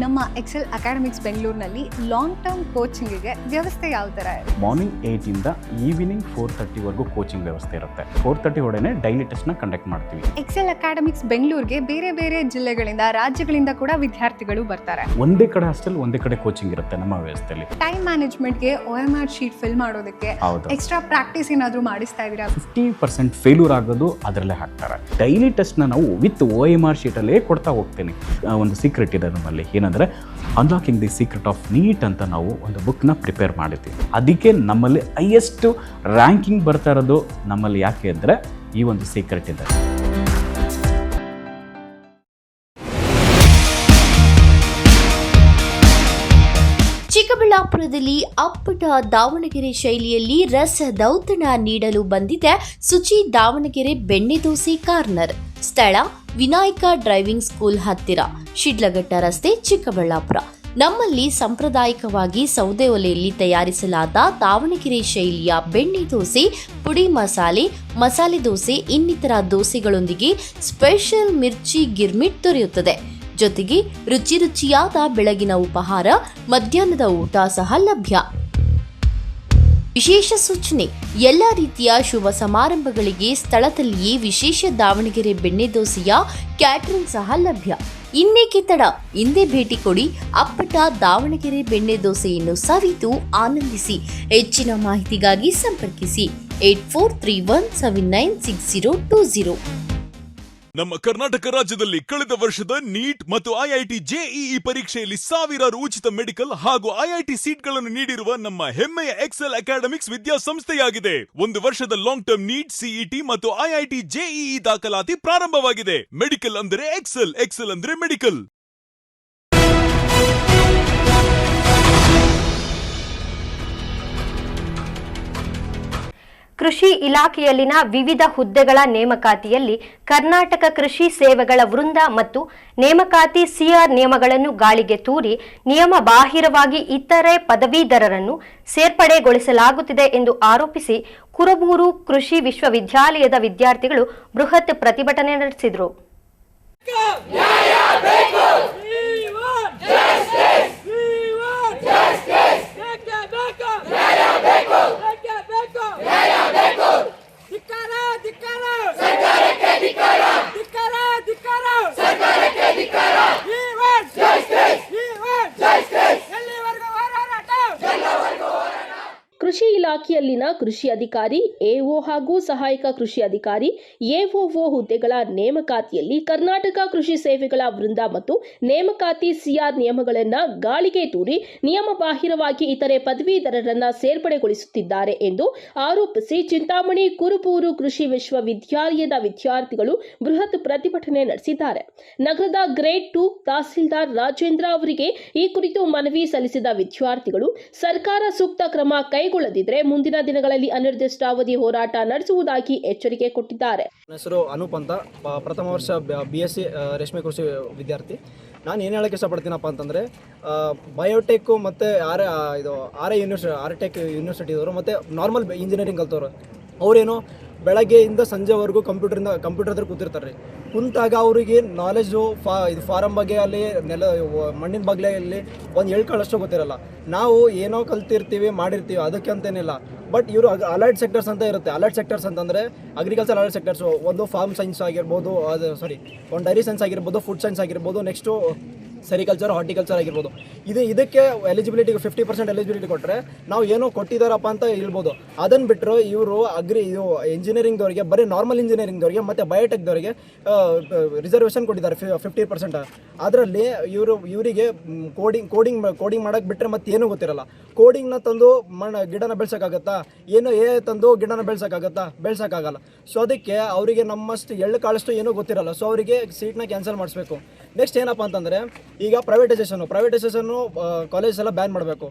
ನಮ್ಮ ಎಕ್ಸೆಲ್ ಅಕಾಡೆಮಿಕ್ಸ್ ಬೆಂಗಳೂರಿನಲ್ಲಿ ಲಾಂಗ್ ಟರ್ಮ್ ಕೋಚಿಂಗಿಗೆ ವ್ಯವಸ್ಥೆ ಯಾವ ಥರ ಇದೆ?
ಮಾರ್ನಿಂಗ್ 8 ಇಂದ ಈವ್ನಿಂಗ್ 4:30 ಕೋಚಿಂಗ್ ವ್ಯವಸ್ಥೆ ಇರುತ್ತೆ. 4:30 ಒಳಗಡೆ ಡೈಲಿ ಟೆಸ್ಟ್ನ ಕಂಡಕ್ಟ್ ಮಾಡ್ತೀವಿ.
ಎಕ್ಸೆಲ್ ಅಕಾಡೆಮಿಕ್ಸ್ ಬೆಂಗಳೂರಿಗೆ ಬೇರೆ ಬೇರೆ ಜಿಲ್ಲೆಗಳಿಂದ, ರಾಜ್ಯಗಳಿಂದ ಕೂಡ ವಿದ್ಯಾರ್ಥಿಗಳು ಬರ್ತಾರೆ.
ಒಂದೇ ಕಡೆ ಹಾಸ್ಟೆಲ್, ಒಂದೇ ಕಡೆ ಕೋಚಿಂಗ್ ಇರುತ್ತೆ ನಮ್ಮ ವ್ಯವಸ್ಥೆಯಲ್ಲಿ.
ಟೈಮ್ ಮ್ಯಾನೇಜ್ಮೆಂಟ್ಗೆ OMR ಶೀಟ್ ಫಿಲ್ ಮಾಡೋದಕ್ಕೆ ಎಕ್ಸ್ಟ್ರಾ ಪ್ರಾಕ್ಟೀಸ್ ಏನಾದರೂ ಮಾಡಿಸ್ತಾ ಇದ್ದೀರಾ?
50% ಫೇಲ್ಯೂರ್ ಆಗೋದು ಅದರಲ್ಲೇ ಹಾಕ್ತಾರೆ. ಡೈಲಿ ಟೆಸ್ಟ್ನ ನಾವು ವಿತ್ OMR ಶೀಟಲ್ಲೇ ಕೊಡ್ತಾ ಹೋಗ್ತೀನಿ. ಒಂದು ಸೀಕ್ರೆಟ್ ಇದೆ ನಮ್ಮಲ್ಲಿ, ಏನಂದರೆ unlocking the secret of NEET ಅಂತ ನಾವು ಒಂದು ಬುಕ್ನ ಪ್ರಿಪೇರ್ ಮಾಡಿದ್ದೀವಿ. ಅದಕ್ಕೆ ನಮ್ಮಲ್ಲಿ ಹೈಯೆಸ್ಟ್ ರ್ಯಾಂಕಿಂಗ್ ಬರ್ತಾ ಇರೋದು ನಮ್ಮಲ್ಲಿ. ಯಾಕೆ ಅಂದರೆ ಈ ಒಂದು ಸೀಕ್ರೆಟ್ ಇದೆ.
ಚಿಕ್ಕಬಳ್ಳಾಪುರದಲ್ಲಿ ಅಪ್ಪಟ ದಾವಣಗೆರೆ ಶೈಲಿಯಲ್ಲಿ ರಸದೌತಣ ನೀಡಲು ಬಂದಿದೆ ಸುಚಿ ದಾವಣಗೆರೆ ಬೆಣ್ಣೆ ದೋಸೆ ಕಾರ್ನರ್. ಸ್ಥಳ ವಿನಾಯಕ ಡ್ರೈವಿಂಗ್ ಸ್ಕೂಲ್ ಹತ್ತಿರ, ಶಿಡ್ಲಘಟ್ಟ ರಸ್ತೆ, ಚಿಕ್ಕಬಳ್ಳಾಪುರ. ನಮ್ಮಲ್ಲಿ ಸಾಂಪ್ರದಾಯಿಕವಾಗಿ ಸೌದೆ ಒಲೆಯಲ್ಲಿ ತಯಾರಿಸಲಾದ ದಾವಣಗೆರೆ ಶೈಲಿಯ ಬೆಣ್ಣೆ ದೋಸೆ, ಪುಡಿ ಮಸಾಲೆ, ಮಸಾಲೆ ದೋಸೆ ಇನ್ನಿತರ ದೋಸೆಗಳೊಂದಿಗೆ ಸ್ಪೆಷಲ್ ಮಿರ್ಚಿ ಗಿರ್ಮಿಟ್ ದೊರೆಯುತ್ತದೆ. ಜೊತೆಗೆ ರುಚಿ ರುಚಿಯಾದ ಬೆಳಗಿನ ಉಪಹಾರ, ಮಧ್ಯಾಹ್ನದ ಊಟ ಸಹ ಲಭ್ಯ. ವಿಶೇಷ ಸೂಚನೆ: ಎಲ್ಲ ರೀತಿಯ ಶುಭ ಸಮಾರಂಭಗಳಿಗೆ ಸ್ಥಳದಲ್ಲಿಯೇ ವಿಶೇಷ ದಾವಣಗೆರೆ ಬೆಣ್ಣೆ ದೋಸೆಯ ಕ್ಯಾಟರಿಂಗ್ ಸಹ ಲಭ್ಯ. ಇನ್ನೇಕೆ ತಡ, ಹಿಂದೆ ಭೇಟಿ ಕೊಡಿ. ಅಪ್ಪಟ ದಾವಣಗೆರೆ ಬೆಣ್ಣೆ ದೋಸೆಯನ್ನು ಸವಿದು ಆನಂದಿಸಿ. ಹೆಚ್ಚಿನ ಮಾಹಿತಿಗಾಗಿ ಸಂಪರ್ಕಿಸಿ 8431796020.
ನಮ್ಮ ಕರ್ನಾಟಕ ರಾಜ್ಯದಲ್ಲಿ ಕಳೆದ ವರ್ಷದ ನೀಟ್ ಮತ್ತು ಐಐಟಿ ಜೆಇಇ ಪರೀಕ್ಷೆಯಲ್ಲಿ ಸಾವಿರಾರು ಉಚಿತ ಮೆಡಿಕಲ್ ಹಾಗೂ ಐಐಟಿ ಸೀಟ್ಗಳನ್ನು ನೀಡಿರುವ ನಮ್ಮ ಹೆಮ್ಮೆಯ ಎಕ್ಸೆಲ್ ಅಕಾಡೆಮಿಕ್ಸ್ ವಿದ್ಯಾಸಂಸ್ಥೆಯಾಗಿದೆ. 1 ವರ್ಷದ ಲಾಂಗ್ ಟರ್ಮ್ ನೀಟ್, ಸಿಇಟಿ ಮತ್ತು ಐಐಟಿ ಜೆಇಇ ದಾಖಲಾತಿ ಪ್ರಾರಂಭವಾಗಿದೆ. ಮೆಡಿಕಲ್ ಅಂದರೆ ಎಕ್ಸೆಲ್, ಎಕ್ಸೆಲ್ ಅಂದರೆ ಮೆಡಿಕಲ್.
ಕೃಷಿ ಇಲಾಖೆಯಲ್ಲಿನ ವಿವಿಧ ಹುದ್ದೆಗಳ ನೇಮಕಾತಿಯಲ್ಲಿ ಕರ್ನಾಟಕ ಕೃಷಿ ಸೇವೆಗಳ ವೃಂದ ಮತ್ತು ನೇಮಕಾತಿ ಸಿಆರ್ ನಿಯಮಗಳನ್ನು ಗಾಳಿಗೆ ತೂರಿ ನಿಯಮ ಬಾಹಿರವಾಗಿ ಇತರೆ ಪದವೀಧರರನ್ನು ಸೇರ್ಪಡೆಗೊಳಿಸಲಾಗುತ್ತಿದೆ ಎಂದು ಆರೋಪಿಸಿ ಕುರುಬೂರು ಕೃಷಿ ವಿಶ್ವವಿದ್ಯಾಲಯದ ವಿದ್ಯಾರ್ಥಿಗಳು ಬೃಹತ್ ಪ್ರತಿಭಟನೆ ನಡೆಸಿದರು.
ಕೃಷಿ ಇಲಾಖೆಯಲ್ಲಿನ ಕೃಷಿ ಅಧಿಕಾರಿ, ಎಒ ಹಾಗೂ ಸಹಾಯಕ ಕೃಷಿ ಅಧಿಕಾರಿ, ಎಒಒ ಹುದ್ದೆಗಳ ನೇಮಕಾತಿಯಲ್ಲಿ ಕರ್ನಾಟಕ ಕೃಷಿ ಸೇವೆಗಳ ವೃಂದ ಮತ್ತು ನೇಮಕಾತಿ ಸಿಆರ್ ನಿಯಮಗಳನ್ನು ಗಾಳಿಗೆ ತೂರಿ ನಿಯಮ ಬಾಹಿರವಾಗಿ ಇತರೆ ಪದವೀಧರರನ್ನ ಸೇರ್ಪಡೆಗೊಳಿಸುತ್ತಿದ್ದಾರೆ ಎಂದು ಆರೋಪಿಸಿ ಚಿಂತಾಮಣಿ ಕುರುಬೂರು ಕೃಷಿ ವಿಶ್ವವಿದ್ಯಾಲಯದ ವಿದ್ಯಾರ್ಥಿಗಳು ಬೃಹತ್ ಪ್ರತಿಭಟನೆ ನಡೆಸಿದ್ದಾರೆ. ನಗರದ ಗ್ರೇಡ್ 2 ತಹಸೀಲ್ದಾರ್ ರಾಜೇಂದ್ರ ಅವರಿಗೆ ಈ ಕುರಿತು ಮನವಿ ಸಲ್ಲಿಸಿದ ವಿದ್ಯಾರ್ಥಿಗಳು ಸರ್ಕಾರ ಸೂಕ್ತ ಕ್ರಮ ಕೈಗೊಳ್ಳದಿದ್ದರೆ ಮುಂದಿನ ದಿನಗಳಲ್ಲಿ ಅನಿರ್ದಿಷ್ಟಾವಧಿ ಹೋರಾಟ ನಡೆಸುವುದಾಗಿ ಎಚ್ಚರಿಕೆ ಕೊಟ್ಟಿದ್ದಾರೆ.
ನನ್ನ ಹೆಸರು ಅನೂಪ್ ಅಂತ, ಪ್ರಥಮ ವರ್ಷ BSc ರೇಷ್ಮೆ ಕೃಷಿ ವಿದ್ಯಾರ್ಥಿ. ನಾನು ಏನು ಹೇಳೋಕ್ಕೆ ಇಷ್ಟಪಡ್ತೀನಪ್ಪ ಅಂತಂದರೆ, ಬಯೋಟೆಕ್ ಮತ್ತು ಆರ್ಟೆಕ್ ಯೂನಿವರ್ಸಿಟಿದವರು ಮತ್ತು ನಾರ್ಮಲ್ ಇಂಜಿನಿಯರಿಂಗ್ ಕಲ್ತವ್ರು ಅವರೇನು ಬೆಳಗ್ಗೆಯಿಂದ ಸಂಜೆವರೆಗೂ ಕಂಪ್ಯೂಟರ್ ಹತ್ರ ಕೂತಿರ್ತಾರೆ. ಕುಂತಾಗ ಅವರಿಗೆ ನಾಲೆಜು ಇದು ಫಾರಮ್ ಬಗ್ಗೆ ಅಲ್ಲಿ ಮಣ್ಣಿನ ಬಗ್ಗೆ ಅಲ್ಲಿ ಒಂದು ಹೇಳ್ಕೊಳ್ಳೋಷ್ಟು ಗೊತ್ತಿರಲ್ಲ. ನಾವು ಏನೋ ಕಲ್ತಿರ್ತೀವಿ ಮಾಡಿರ್ತೀವಿ ಅದಕ್ಕೆ ಅಂತೇನಿಲ್ಲ. ಬಟ್ ಇವರು ಅಲರ್ಟ್ ಸೆಕ್ಟರ್ಸ್ ಅಂತ ಇರುತ್ತೆ. ಅಲರ್ಟ್ ಸೆಕ್ಟರ್ಸ್ ಅಂತಂದರೆ ಅಗ್ರಿಕಲ್ಚರ್ ಅಲರ್ಟ್ ಸೆಕ್ಟರ್ಸು, ಒಂದು ಫಾರ್ಮ್ ಸೈನ್ಸ್ ಆಗಿರ್ಬೋದು, ಒಂದು ಡೈರಿ ಸೈನ್ಸ್ ಆಗಿರ್ಬೋದು, ಫುಡ್ ಸೈನ್ಸ್ ಆಗಿರ್ಬೋದು, ನೆಕ್ಸ್ಟು ಸೆರಿಕಲ್ಚರ್, ಹಾರ್ಟಿಕಲ್ಚರ್ ಆಗಿರ್ಬೋದು. ಇದಕ್ಕೆ ಎಲಿಜಿಬಿಲಿಟಿ 50% ಎಲಿಜಿಬಿಲಿಟಿ ಕೊಟ್ಟರೆ ನಾವು ಏನೋ ಕೊಟ್ಟಿದ್ದಾರಪ್ಪ ಅಂತ ಹೇಳ್ಬೋದು. ಅದನ್ನು ಬಿಟ್ಟರು ಇವರು ಇಂಜಿನಿಯರಿಂಗ್ದವರಿಗೆ, ಬರೀ ನಾರ್ಮಲ್ ಇಂಜಿನಿಯರಿಂಗ್ದವರಿಗೆ ಮತ್ತು ಬಯೋಟೆಕ್ದವರಿಗೆ ರಿಸರ್ವೇಷನ್ ಕೊಟ್ಟಿದ್ದಾರೆ 50%. ಅದರಲ್ಲಿ ಇವರಿಗೆ ಕೋಡಿಂಗ್ ಮಾಡೋಕ್ಕೆ ಬಿಟ್ಟರೆ ಮತ್ತೆ ಏನೂ ಗೊತ್ತಿರಲ್ಲ. ಕೋಡಿಂಗ್ನ ತಂದು ಗಿಡನ ಬೆಳ್ಸೋಕ್ಕಾಗತ್ತಾ? ಏನೋ ತಂದು ಗಿಡನ ಬೆಳ್ಸೋಕ್ಕಾಗಲ್ಲ. ಸೊ ಅದಕ್ಕೆ ಅವರಿಗೆ ನಮ್ಮಷ್ಟು ಎಳ್ಳು ಕಾಳಷ್ಟು ಏನೂ ಗೊತ್ತಿರಲ್ಲ. ಸೊ ಅವರಿಗೆ ಸೀಟ್ನ ಕ್ಯಾನ್ಸಲ್ ಮಾಡಿಸ್ಬೇಕು. ನೆಕ್ಸ್ಟ್ ಏನಪ್ಪ ಅಂತಂದರೆ, ಈಗ ಪ್ರೈವೇಟೈಸೇಷನ್ನು ಕಾಲೇಜಸ್ ಎಲ್ಲ ಬ್ಯಾನ್ ಮಾಡಬೇಕು.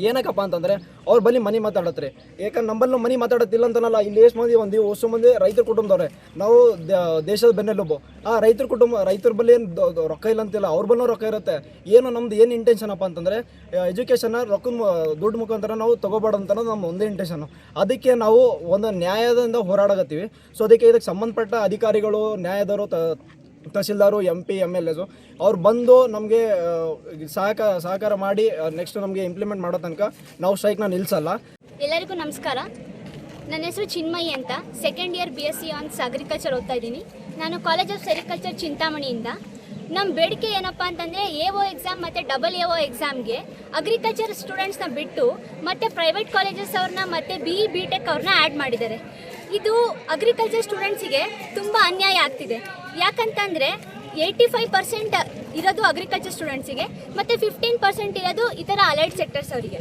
ಏನಕ್ಕಪ್ಪ ಅಂತಂದರೆ ಅವ್ರು ಬಲ್ಲಿ ಮನಿ ಮಾತಾಡತ್ರಿ. ಯಾಕಂದ್ರೆ ನಂಬಲ್ಲೂ ಮನಿ ಮಾತಾಡತ್ತಿಲ್ಲ ಅಂತನಲ್ಲ. ಇಲ್ಲಿ ಎಷ್ಟು ಮಂದಿ ಹೊಸ ಮಂದಿ ರೈತರ ಕುಟುಂಬದವ್ರೆ. ನಾವು ದೇಶದ ಬೆನ್ನೆಲುಬು. ರೈತರ ಬಲ್ಲಿ ಏನು ರೊಕ್ಕ ಇಲ್ಲ ಅಂತಿಲ್ಲ, ಅವ್ರ ಬಲ್ಲೂ ರೊಕ್ಕ ಇರುತ್ತೆ. ನಮ್ದು ಏನು ಇಂಟೆನ್ಷನ್ ಅಪ್ಪ ಅಂತಂದರೆ, ಎಜುಕೇಷನ್ನ ದುಡ್ಡು ಮುಖಾಂತರ ನಾವು ತೊಗೋಬಾರ್ದು ಅಂತ ನಮ್ಮ ಒಂದೇ ಇಂಟೆನ್ಷನ್ನು. ಅದಕ್ಕೆ ನಾವು ಒಂದು ನ್ಯಾಯದಿಂದ ಹೋರಾಡಕತ್ತೀವಿ. ಸೊ ಇದಕ್ಕೆ ಸಂಬಂಧಪಟ್ಟ ಅಧಿಕಾರಿಗಳು, ನ್ಯಾಯದವರು, ತಹಸೀಲ್ದಾರು, MP, MLAs ಅವ್ರು ಬಂದು ನಮಗೆ ಸಹಕಾರ ಮಾಡಿ ನೆಕ್ಸ್ಟ್ ನಮಗೆ ಇಂಪ್ಲಿಮೆಂಟ್ ಮಾಡೋ ತನಕ ನಾವು ಸ್ಟ್ರೈಕ್ನ ನಿಲ್ಲಿಸಲ್ಲ.
ಎಲ್ಲರಿಗೂ ನಮಸ್ಕಾರ. ನನ್ನ ಹೆಸರು ಚಿನ್ಮಯಿ ಅಂತ, second year BSc hons agriculture ಓದ್ತಾ ಇದ್ದೀನಿ. ನಾನು ಕಾಲೇಜ್ ಆಫ್ ಸೆರಿಕಲ್ಚರ್ ಚಿಂತಾಮಣಿಯಿಂದ. ನಮ್ಮ ಬೇಡಿಕೆ ಏನಪ್ಪ ಅಂತಂದರೆ, AO ಎಕ್ಸಾಮ್ ಮತ್ತು AO ಎಕ್ಸಾಮ್ಗೆ ಅಗ್ರಿಕಲ್ಚರ್ ಸ್ಟೂಡೆಂಟ್ಸ್ನ ಬಿಟ್ಟು ಮತ್ತು ಪ್ರೈವೇಟ್ ಕಾಲೇಜಸ್ ಅವ್ರನ್ನ ಮತ್ತು BE BTech ಅವ್ರನ್ನ ಆ್ಯಡ್ ಮಾಡಿದ್ದಾರೆ. ಇದು ಅಗ್ರಿಕಲ್ಚರ್ ಸ್ಟೂಡೆಂಟ್ಸಿಗೆ ತುಂಬ ಅನ್ಯಾಯ ಆಗ್ತಿದೆ. ಯಾಕಂತಂದರೆ 85% ಇರೋದು ಅಗ್ರಿಕಲ್ಚರ್ ಸ್ಟೂಡೆಂಟ್ಸಿಗೆ ಮತ್ತು 15% ಇರೋದು ಇತರ ಅಲೈಡ್ ಸೆಕ್ಟರ್ಸ್ ಅವರಿಗೆ.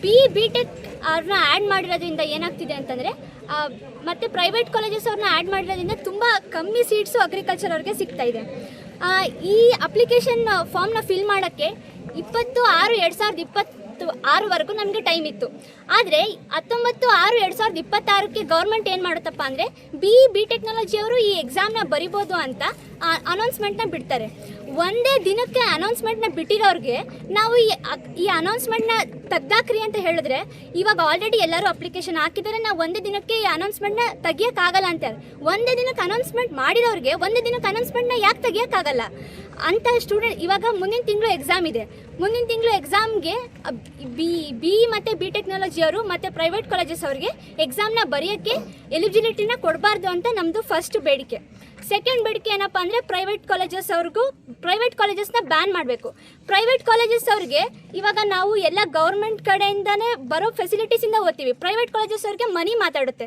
BE BTech ಅವ್ರನ್ನ ಆ್ಯಡ್ ಮಾಡಿರೋದ್ರಿಂದ ಏನಾಗ್ತಿದೆ ಅಂತಂದರೆ, ಮತ್ತು ಪ್ರೈವೇಟ್ ಕಾಲೇಜಸ್ ಅವ್ರನ್ನ ಆ್ಯಡ್ ಮಾಡಿರೋದ್ರಿಂದ ತುಂಬ ಕಮ್ಮಿ ಸೀಟ್ಸು ಅಗ್ರಿಕಲ್ಚರ್ ಅವ್ರಿಗೆ ಸಿಗ್ತಾಯಿದೆ. ಈ ಅಪ್ಲಿಕೇಶನ್ ಫಾರ್ಮ್ನ ಫಿಲ್ ಮಾಡೋಕ್ಕೆ 20/6/2026ವರೆಗೂ ನಮಗೆ ಟೈಮ್ ಇತ್ತು. ಆದರೆ 19/6/2026ಕ್ಕೆ ಗೌರ್ಮೆಂಟ್ ಏನು ಮಾಡುತ್ತಪ್ಪ ಅಂದರೆ, BE BTechnology ಅವರು ಈ ಎಕ್ಸಾಮ್ನ ಬರಿಬೋದು ಅಂತ ಅನೌನ್ಸ್ಮೆಂಟ್ನ ಬಿಡ್ತಾರೆ. ಒಂದೇ ದಿನಕ್ಕೆ ಅನೌನ್ಸ್ಮೆಂಟ್ನ ಬಿಟ್ಟಿರೋರಿಗೆ ನಾವು ಈ ಅನೌನ್ಸ್ಮೆಂಟ್ನ ತೆಗ್ದಾಕ್ರಿ ಅಂತ ಹೇಳಿದ್ರೆ, ಇವಾಗ ಆಲ್ರೆಡಿ ಎಲ್ಲರೂ ಅಪ್ಲಿಕೇಶನ್ ಹಾಕಿದ್ದಾರೆ, ನಾವು ಒಂದೇ ದಿನಕ್ಕೆ ಈ ಅನೌನ್ಸ್ಮೆಂಟ್ನ ತೆಗಿಯೋಕ್ಕಾಗಲ್ಲ ಅಂತಾರೆ. ಒಂದೇ ದಿನಕ್ಕೆ ಅನೌನ್ಸ್ಮೆಂಟ್ ಮಾಡಿರೋರಿಗೆ ಒಂದೇ ದಿನಕ್ಕೆ ಅನೌನ್ಸ್ಮೆಂಟ್ನ ಯಾಕೆ ತೆಗಿಯೋಕ್ಕಾಗಲ್ಲ ಅಂತ ಸ್ಟೂಡೆಂಟ್. ಇವಾಗ ಮುಂದಿನ ತಿಂಗಳು ಎಕ್ಸಾಮ್ ಇದೆ. ಮುಂದಿನ ತಿಂಗಳು ಎಕ್ಸಾಮ್ಗೆ ಬಿ ಮತ್ತು ಬಿ ಟೆಕ್ನಾಲಜಿಯವರು ಮತ್ತು ಪ್ರೈವೇಟ್ ಕಾಲೇಜಸ್ ಅವರಿಗೆ ಎಕ್ಸಾಮ್ನ ಬರೆಯೋಕ್ಕೆ ಎಲಿಜಿಬಿಲಿಟಿನ ಕೊಡಬಾರ್ದು ಅಂತ ನಮ್ಮದು ಫಸ್ಟ್ ಬೇಡಿಕೆ. ಸೆಕೆಂಡ್ ಬೇಡಿಕೆ ಏನಪ್ಪ ಅಂದರೆ ಪ್ರೈವೇಟ್ ಕಾಲೇಜಸ್ನ ಬ್ಯಾನ್ ಮಾಡಬೇಕು. ಪ್ರೈವೇಟ್ ಕಾಲೇಜಸ್ ಅವ್ರಿಗೆ ಇವಾಗ ನಾವು ಎಲ್ಲ ಗೌರ್ಮೆಂಟ್ ಕಡೆಯಿಂದನೇ ಬರೋ ಫೆಸಿಲಿಟೀಸಿಂದ ಓದ್ತೀವಿ. ಪ್ರೈವೇಟ್ ಕಾಲೇಜಸ್ ಅವ್ರಿಗೆ ಮನಿ ಮಾತಾಡುತ್ತೆ.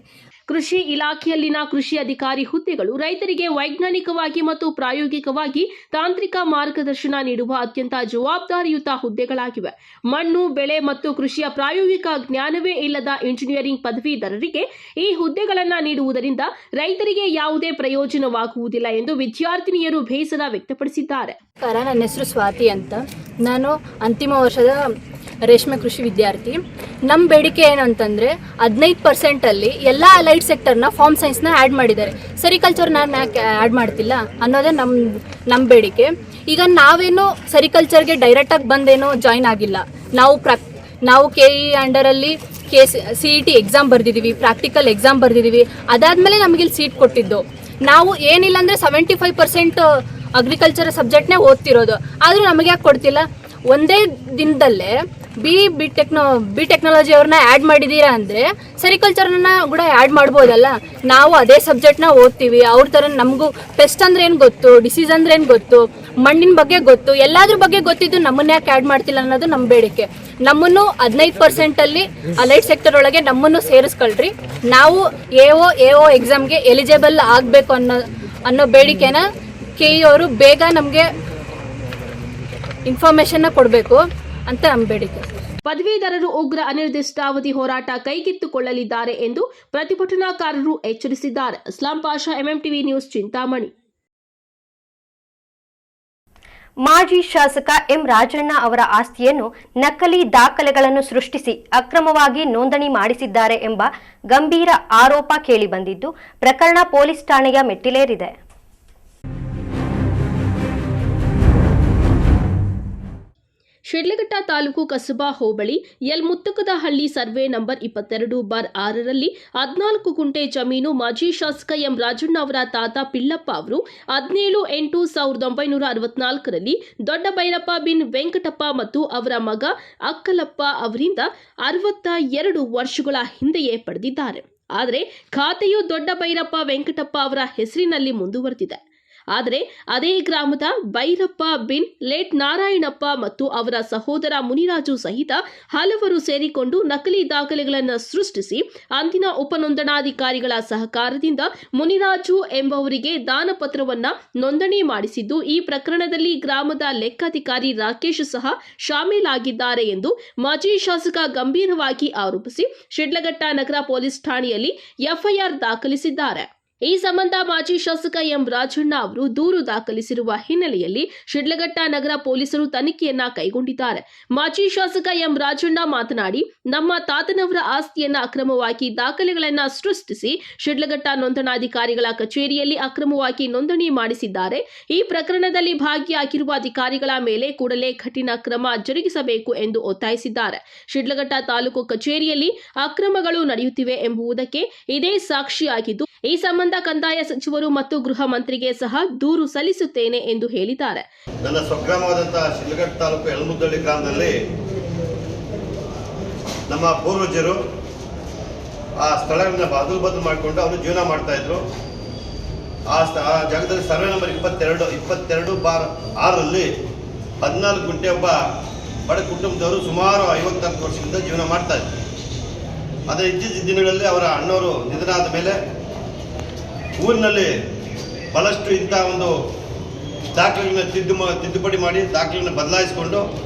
ಕೃಷಿ ಇಲಾಖೆಯಲ್ಲಿನ ಕೃಷಿ ಅಧಿಕಾರಿ ಹುದ್ದೆಗಳು ರೈತರಿಗೆ ವೈಜ್ಞಾನಿಕವಾಗಿ ಮತ್ತು ಪ್ರಾಯೋಗಿಕವಾಗಿ ತಾಂತ್ರಿಕ ಮಾರ್ಗದರ್ಶನ ನೀಡುವ ಅತ್ಯಂತ ಜವಾಬ್ದಾರಿಯುತ ಹುದ್ದೆಗಳಾಗಿವೆ. ಮಣ್ಣು, ಬೆಳೆ ಮತ್ತು ಕೃಷಿಯ ಪ್ರಾಯೋಗಿಕ ಜ್ಞಾನವೇ ಇಲ್ಲದ ಇಂಜಿನಿಯರಿಂಗ್ ಪದವೀಧರರಿಗೆ ಈ ಹುದ್ದೆಗಳನ್ನು ನೀಡುವುದರಿಂದ ರೈತರಿಗೆ ಯಾವುದೇ ಪ್ರಯೋಜನವಾಗುವುದಿಲ್ಲ ಎಂದು ವಿದ್ಯಾರ್ಥಿನಿಯರು ಬೇಸರ ವ್ಯಕ್ತಪಡಿಸಿದ್ದಾರೆ.
ನನ್ನ ಹೆಸರು ಸ್ವಾತಿ ಅಂತ. ನಾನು ಅಂತಿಮ ವರ್ಷದ ರೇಷ್ಮೆ ಕೃಷಿ ವಿದ್ಯಾರ್ಥಿ. ನಮ್ಮ ಬೇಡಿಕೆ ಏನು ಅಂತಂದರೆ 15% ಎಲ್ಲ ಅಲೈಡ್ ಸೆಕ್ಟರ್ನ ಫಾರ್ಮ್ ಸೈನ್ಸ್ನ ಆ್ಯಡ್ ಮಾಡಿದ್ದಾರೆ, ಸೆರಿಕಲ್ಚರ್ನ ಯಾಕೆ ಆ್ಯಡ್ ಮಾಡ್ತಿಲ್ಲ ಅನ್ನೋದೇ ನಮ್ಮ ಬೇಡಿಕೆ. ಈಗ ನಾವೇನು ಸೆರಿಕಲ್ಚರ್ಗೆ ಡೈರೆಕ್ಟಾಗಿ ಬಂದೇನೋ ಜಾಯ್ನ್ ಆಗಿಲ್ಲ. ನಾವು KE ಅಂಡರಲ್ಲಿ CET ಎಕ್ಸಾಮ್ ಬರೆದಿದ್ದೀವಿ, ಪ್ರಾಕ್ಟಿಕಲ್ ಎಕ್ಸಾಮ್ ಬರೆದಿದ್ದೀವಿ. ಅದಾದಮೇಲೆ ನಮಗಿಲ್ಲಿ ಸೀಟ್ ಕೊಟ್ಟಿದ್ದು. ನಾವು ಏನಿಲ್ಲ ಅಂದರೆ 75% ಅಗ್ರಿಕಲ್ಚರ್ ಸಬ್ಜೆಕ್ಟ್ನೇ ಓದ್ತಿರೋದು. ಆದರೂ ನಮಗೆ ಯಾಕೆ ಕೊಡ್ತಿಲ್ಲ? ಒಂದೇ ದಿನದಲ್ಲೇ ಬಿ ಟೆಕ್ನಾಲಜಿ ಅವ್ರನ್ನ ಆ್ಯಡ್ ಮಾಡಿದ್ದೀರಾ ಅಂದರೆ ಸೆರಿಕಲ್ಚರ್ನ ಕೂಡ ಆ್ಯಡ್ ಮಾಡ್ಬೋದಲ್ಲ. ನಾವು ಅದೇ ಸಬ್ಜೆಕ್ಟ್ನ ಓದ್ತೀವಿ. ಅವ್ರ ಥರ ನಮಗೂ ಪೆಸ್ಟ್ ಅಂದರೆ ಏನು ಗೊತ್ತು, ಡಿಸೀಸ್ ಅಂದರೆ ಏನು ಗೊತ್ತು, ಮಣ್ಣಿನ ಬಗ್ಗೆ ಗೊತ್ತು, ಎಲ್ಲದ್ರ ಬಗ್ಗೆ ಗೊತ್ತಿದ್ದು ನಮ್ಮನ್ನ ಯಾಕೆ ಆ್ಯಡ್ ಮಾಡ್ತಿಲ್ಲ ಅನ್ನೋದು ನಮ್ಮ ಬೇಡಿಕೆ. ನಮ್ಮನ್ನು 15% ಅಲೈಡ್ ಸೆಕ್ಟರ್ ಒಳಗೆ ನಮ್ಮನ್ನು ಸೇರಿಸ್ಕೊಳ್ರಿ. ನಾವು AO ಎಕ್ಸಾಮ್ಗೆ ಎಲಿಜಿಬಲ್ ಆಗಬೇಕು ಅನ್ನೋ ಬೇಡಿಕೆನ KE ಅವರು ಬೇಗ ನಮಗೆ ಇನ್ಫಾರ್ಮೇಷನ್ನ ಕೊಡಬೇಕು ಅಂತ ನಮ್ಮ ಬೇಡಿಕೆ.
ಪದವೀಧರರು ಉಗ್ರ ಅನಿರ್ದಿಷ್ಟಾವಧಿ ಹೋರಾಟ ಕೈಗೆತ್ತಿಕೊಳ್ಳಲಿದ್ದಾರೆ ಎಂದು ಪ್ರತಿಭಟನಾಕಾರರು ಎಚ್ಚರಿಸಿದ್ದಾರೆ. ಇಸ್ಲಾಂ ಪಾಷಾ, MMTV ನ್ಯೂಸ್, ಚಿಂತಾಮಣಿ.
ಮಾಜಿ ಶಾಸಕ ಎಂ ರಾಜಣ್ಣ ಅವರ ಆಸ್ತಿಯನ್ನು ನಕಲಿ ದಾಖಲೆಗಳನ್ನು ಸೃಷ್ಟಿಸಿ ಅಕ್ರಮವಾಗಿ ನೋಂದಣಿ ಮಾಡಿಸಿದ್ದಾರೆ ಎಂಬ ಗಂಭೀರ ಆರೋಪ ಕೇಳಿಬಂದಿದ್ದು, ಪ್ರಕರಣ ಪೊಲೀಸ್ ಠಾಣೆಯ ಮೆಟ್ಟಿಲೇರಿದೆ.
ಶಿಡ್ಲಘಟ್ಟ ತಾಲೂಕು ಕಸಬಾ ಹೋಬಳಿ ಮುತ್ತಕದಹಳ್ಳಿ ಸರ್ವೆ ನಂಬರ್ 22/6ರಲ್ಲಿ 14 ಗುಂಟೆ ಜಮೀನು ಮಾಜಿ ಶಾಸಕ ಎಂ ರಾಜಣ್ಣ ಅವರ ತಾತ ಪಿಳ್ಳಪ್ಪ ಅವರು 17/8/1964ರಲ್ಲಿ ದೊಡ್ಡ ಭೈರಪ್ಪ ಬಿನ್ ವೆಂಕಟಪ್ಪ ಮತ್ತು ಅವರ ಮಗ ಅಕ್ಕಲಪ್ಪ ಅವರಿಂದ 62 ವರ್ಷಗಳ ಹಿಂದೆಯೇ ಪಡೆದಿದ್ದಾರೆ. ಆದರೆ ಖಾತೆಯು ದೊಡ್ಡ ಭೈರಪ್ಪ ವೆಂಕಟಪ್ಪ ಅವರ ಹೆಸರಿನಲ್ಲಿ ಮುಂದುವರೆದಿದೆ. ಆದರೆ ಅದೇ ಗ್ರಾಮದ ಭೈರಪ್ಪ ಬಿನ್ ಲೇಟ್ ನಾರಾಯಣಪ್ಪ ಮತ್ತು ಅವರ ಸಹೋದರ ಮುನಿರಾಜು ಸಹಿತ ಹಲವರು ಸೇರಿಕೊಂಡು ನಕಲಿ ದಾಖಲೆಗಳನ್ನು ಸೃಷ್ಟಿಸಿ ಅಂದಿನ ಉಪನೋಂದಣಾಧಿಕಾರಿಗಳ ಸಹಕಾರದಿಂದ ಮುನಿರಾಜು ಎಂಬವರಿಗೆ ದಾನಪತ್ರವನ್ನ ನೋಂದಣಿ ಮಾಡಿಸಿದ್ದು, ಈ ಪ್ರಕರಣದಲ್ಲಿ ಗ್ರಾಮದ ಲೆಕ್ಕಾಧಿಕಾರಿ ರಾಕೇಶ್ ಸಹ ಶಾಮೀಲಾಗಿದ್ದಾರೆ ಎಂದು ಮಾಜಿ ಶಾಸಕ ಗಂಭೀರವಾಗಿ ಆರೋಪಿಸಿ ಶಿಡ್ಲಘಟ್ಟ ನಗರ ಪೊಲೀಸ್ ಠಾಣೆಯಲ್ಲಿ FIR ದಾಖಲಿಸಿದ್ದಾರೆ. ಈ ಸಂಬಂಧ ಮಾಜಿ ಶಾಸಕ ಎಂ ರಾಜಣ್ಣ ಅವರು ದೂರು ದಾಖಲಿಸಿರುವ ಹಿನ್ನೆಲೆಯಲ್ಲಿ ಶಿಡ್ಲಘಟ್ಟ ನಗರ ಪೊಲೀಸರು ತನಿಖೆಯನ್ನ ಕೈಗೊಂಡಿದ್ದಾರೆ. ಮಾಜಿ ಶಾಸಕ ಎಂ ರಾಜಣ್ಣ ಮಾತನಾಡಿ, ನಮ್ಮ ತಾತನವರ ಆಸ್ತಿಯನ್ನ ಅಕ್ರಮವಾಗಿ ದಾಖಲೆಗಳನ್ನ ಸೃಷ್ಟಿಸಿ ಶಿಡ್ಲಘಟ್ಟ ನೋಂದಣಾಧಿಕಾರಿಗಳ ಕಚೇರಿಯಲ್ಲಿ ಅಕ್ರಮವಾಗಿ ನೋಂದಣಿ ಮಾಡಿಸಿದ್ದಾರೆ. ಈ ಪ್ರಕರಣದಲ್ಲಿ ಭಾಗಿಯಾಗಿರುವ ಅಧಿಕಾರಿಗಳ ಮೇಲೆ ಕೂಡಲೇ ಕಠಿಣ ಕ್ರಮ ಜರುಗಿಸಬೇಕು ಎಂದು ಒತ್ತಾಯಿಸಿದ್ದಾರೆ. ಶಿಡ್ಲಘಟ್ಟ ತಾಲೂಕು ಕಚೇರಿಯಲ್ಲಿ ಅಕ್ರಮಗಳು ನಡೆಯುತ್ತಿವೆ ಎಂಬುದಕ್ಕೆ ಇದೇ ಸಾಕ್ಷಿಯಾಗಿದ್ದು, ಈ ಸಂಬಂಧ ಕಂದಾಯ ಸಚಿವರು ಮತ್ತು ಗೃಹ ಮಂತ್ರಿಗೆ ಸಹ ದೂರು ಸಲ್ಲಿಸುತ್ತೇನೆ ಎಂದು ಹೇಳಿದ್ದಾರೆ.
ನನ್ನ ಸ್ವಗ್ರಾಮವಾದಂತಹ ಶಿಡ್ಲಘಟ್ಟ ತಾಲೂಕು ಯಲಮುದ್ದಳ್ಳಿ ಗ್ರಾಮದಲ್ಲಿ ನಮ್ಮ ಪೂರ್ವಜರು ಆ ಸ್ಥಳಗಳನ್ನ ಬದಲು ಮಾಡಿಕೊಂಡು ಅವರು ಜೀವನ ಮಾಡ್ತಾ ಇದ್ರು. ಆ ಜಾಗದಲ್ಲಿ ಸರ್ವೆ ನಂಬರ್ 22/6ರಲ್ಲಿ 14 ಗುಂಟೆ ಒಬ್ಬ ಬಡ ಕುಟುಂಬದವರು ಸುಮಾರು 54 ವರ್ಷದಿಂದ ಜೀವನ ಮಾಡ್ತಾ ಇದ್ರು. ಆದರೆ ಇತ್ತೀಚಿನ ದಿನಗಳಲ್ಲಿ ಅವರ ಅಣ್ಣವರು ನಿಧನ ಆದ ಮೇಲೆ ಊರಿನಲ್ಲಿ ಬಹಳಷ್ಟು ಇಂಥ ಒಂದು ದಾಖಲೆಗಳನ್ನ ತಿದ್ದುಪಡಿ ಮಾಡಿ ದಾಖಲೆಗಳನ್ನು ಬದಲಾಯಿಸಿಕೊಂಡು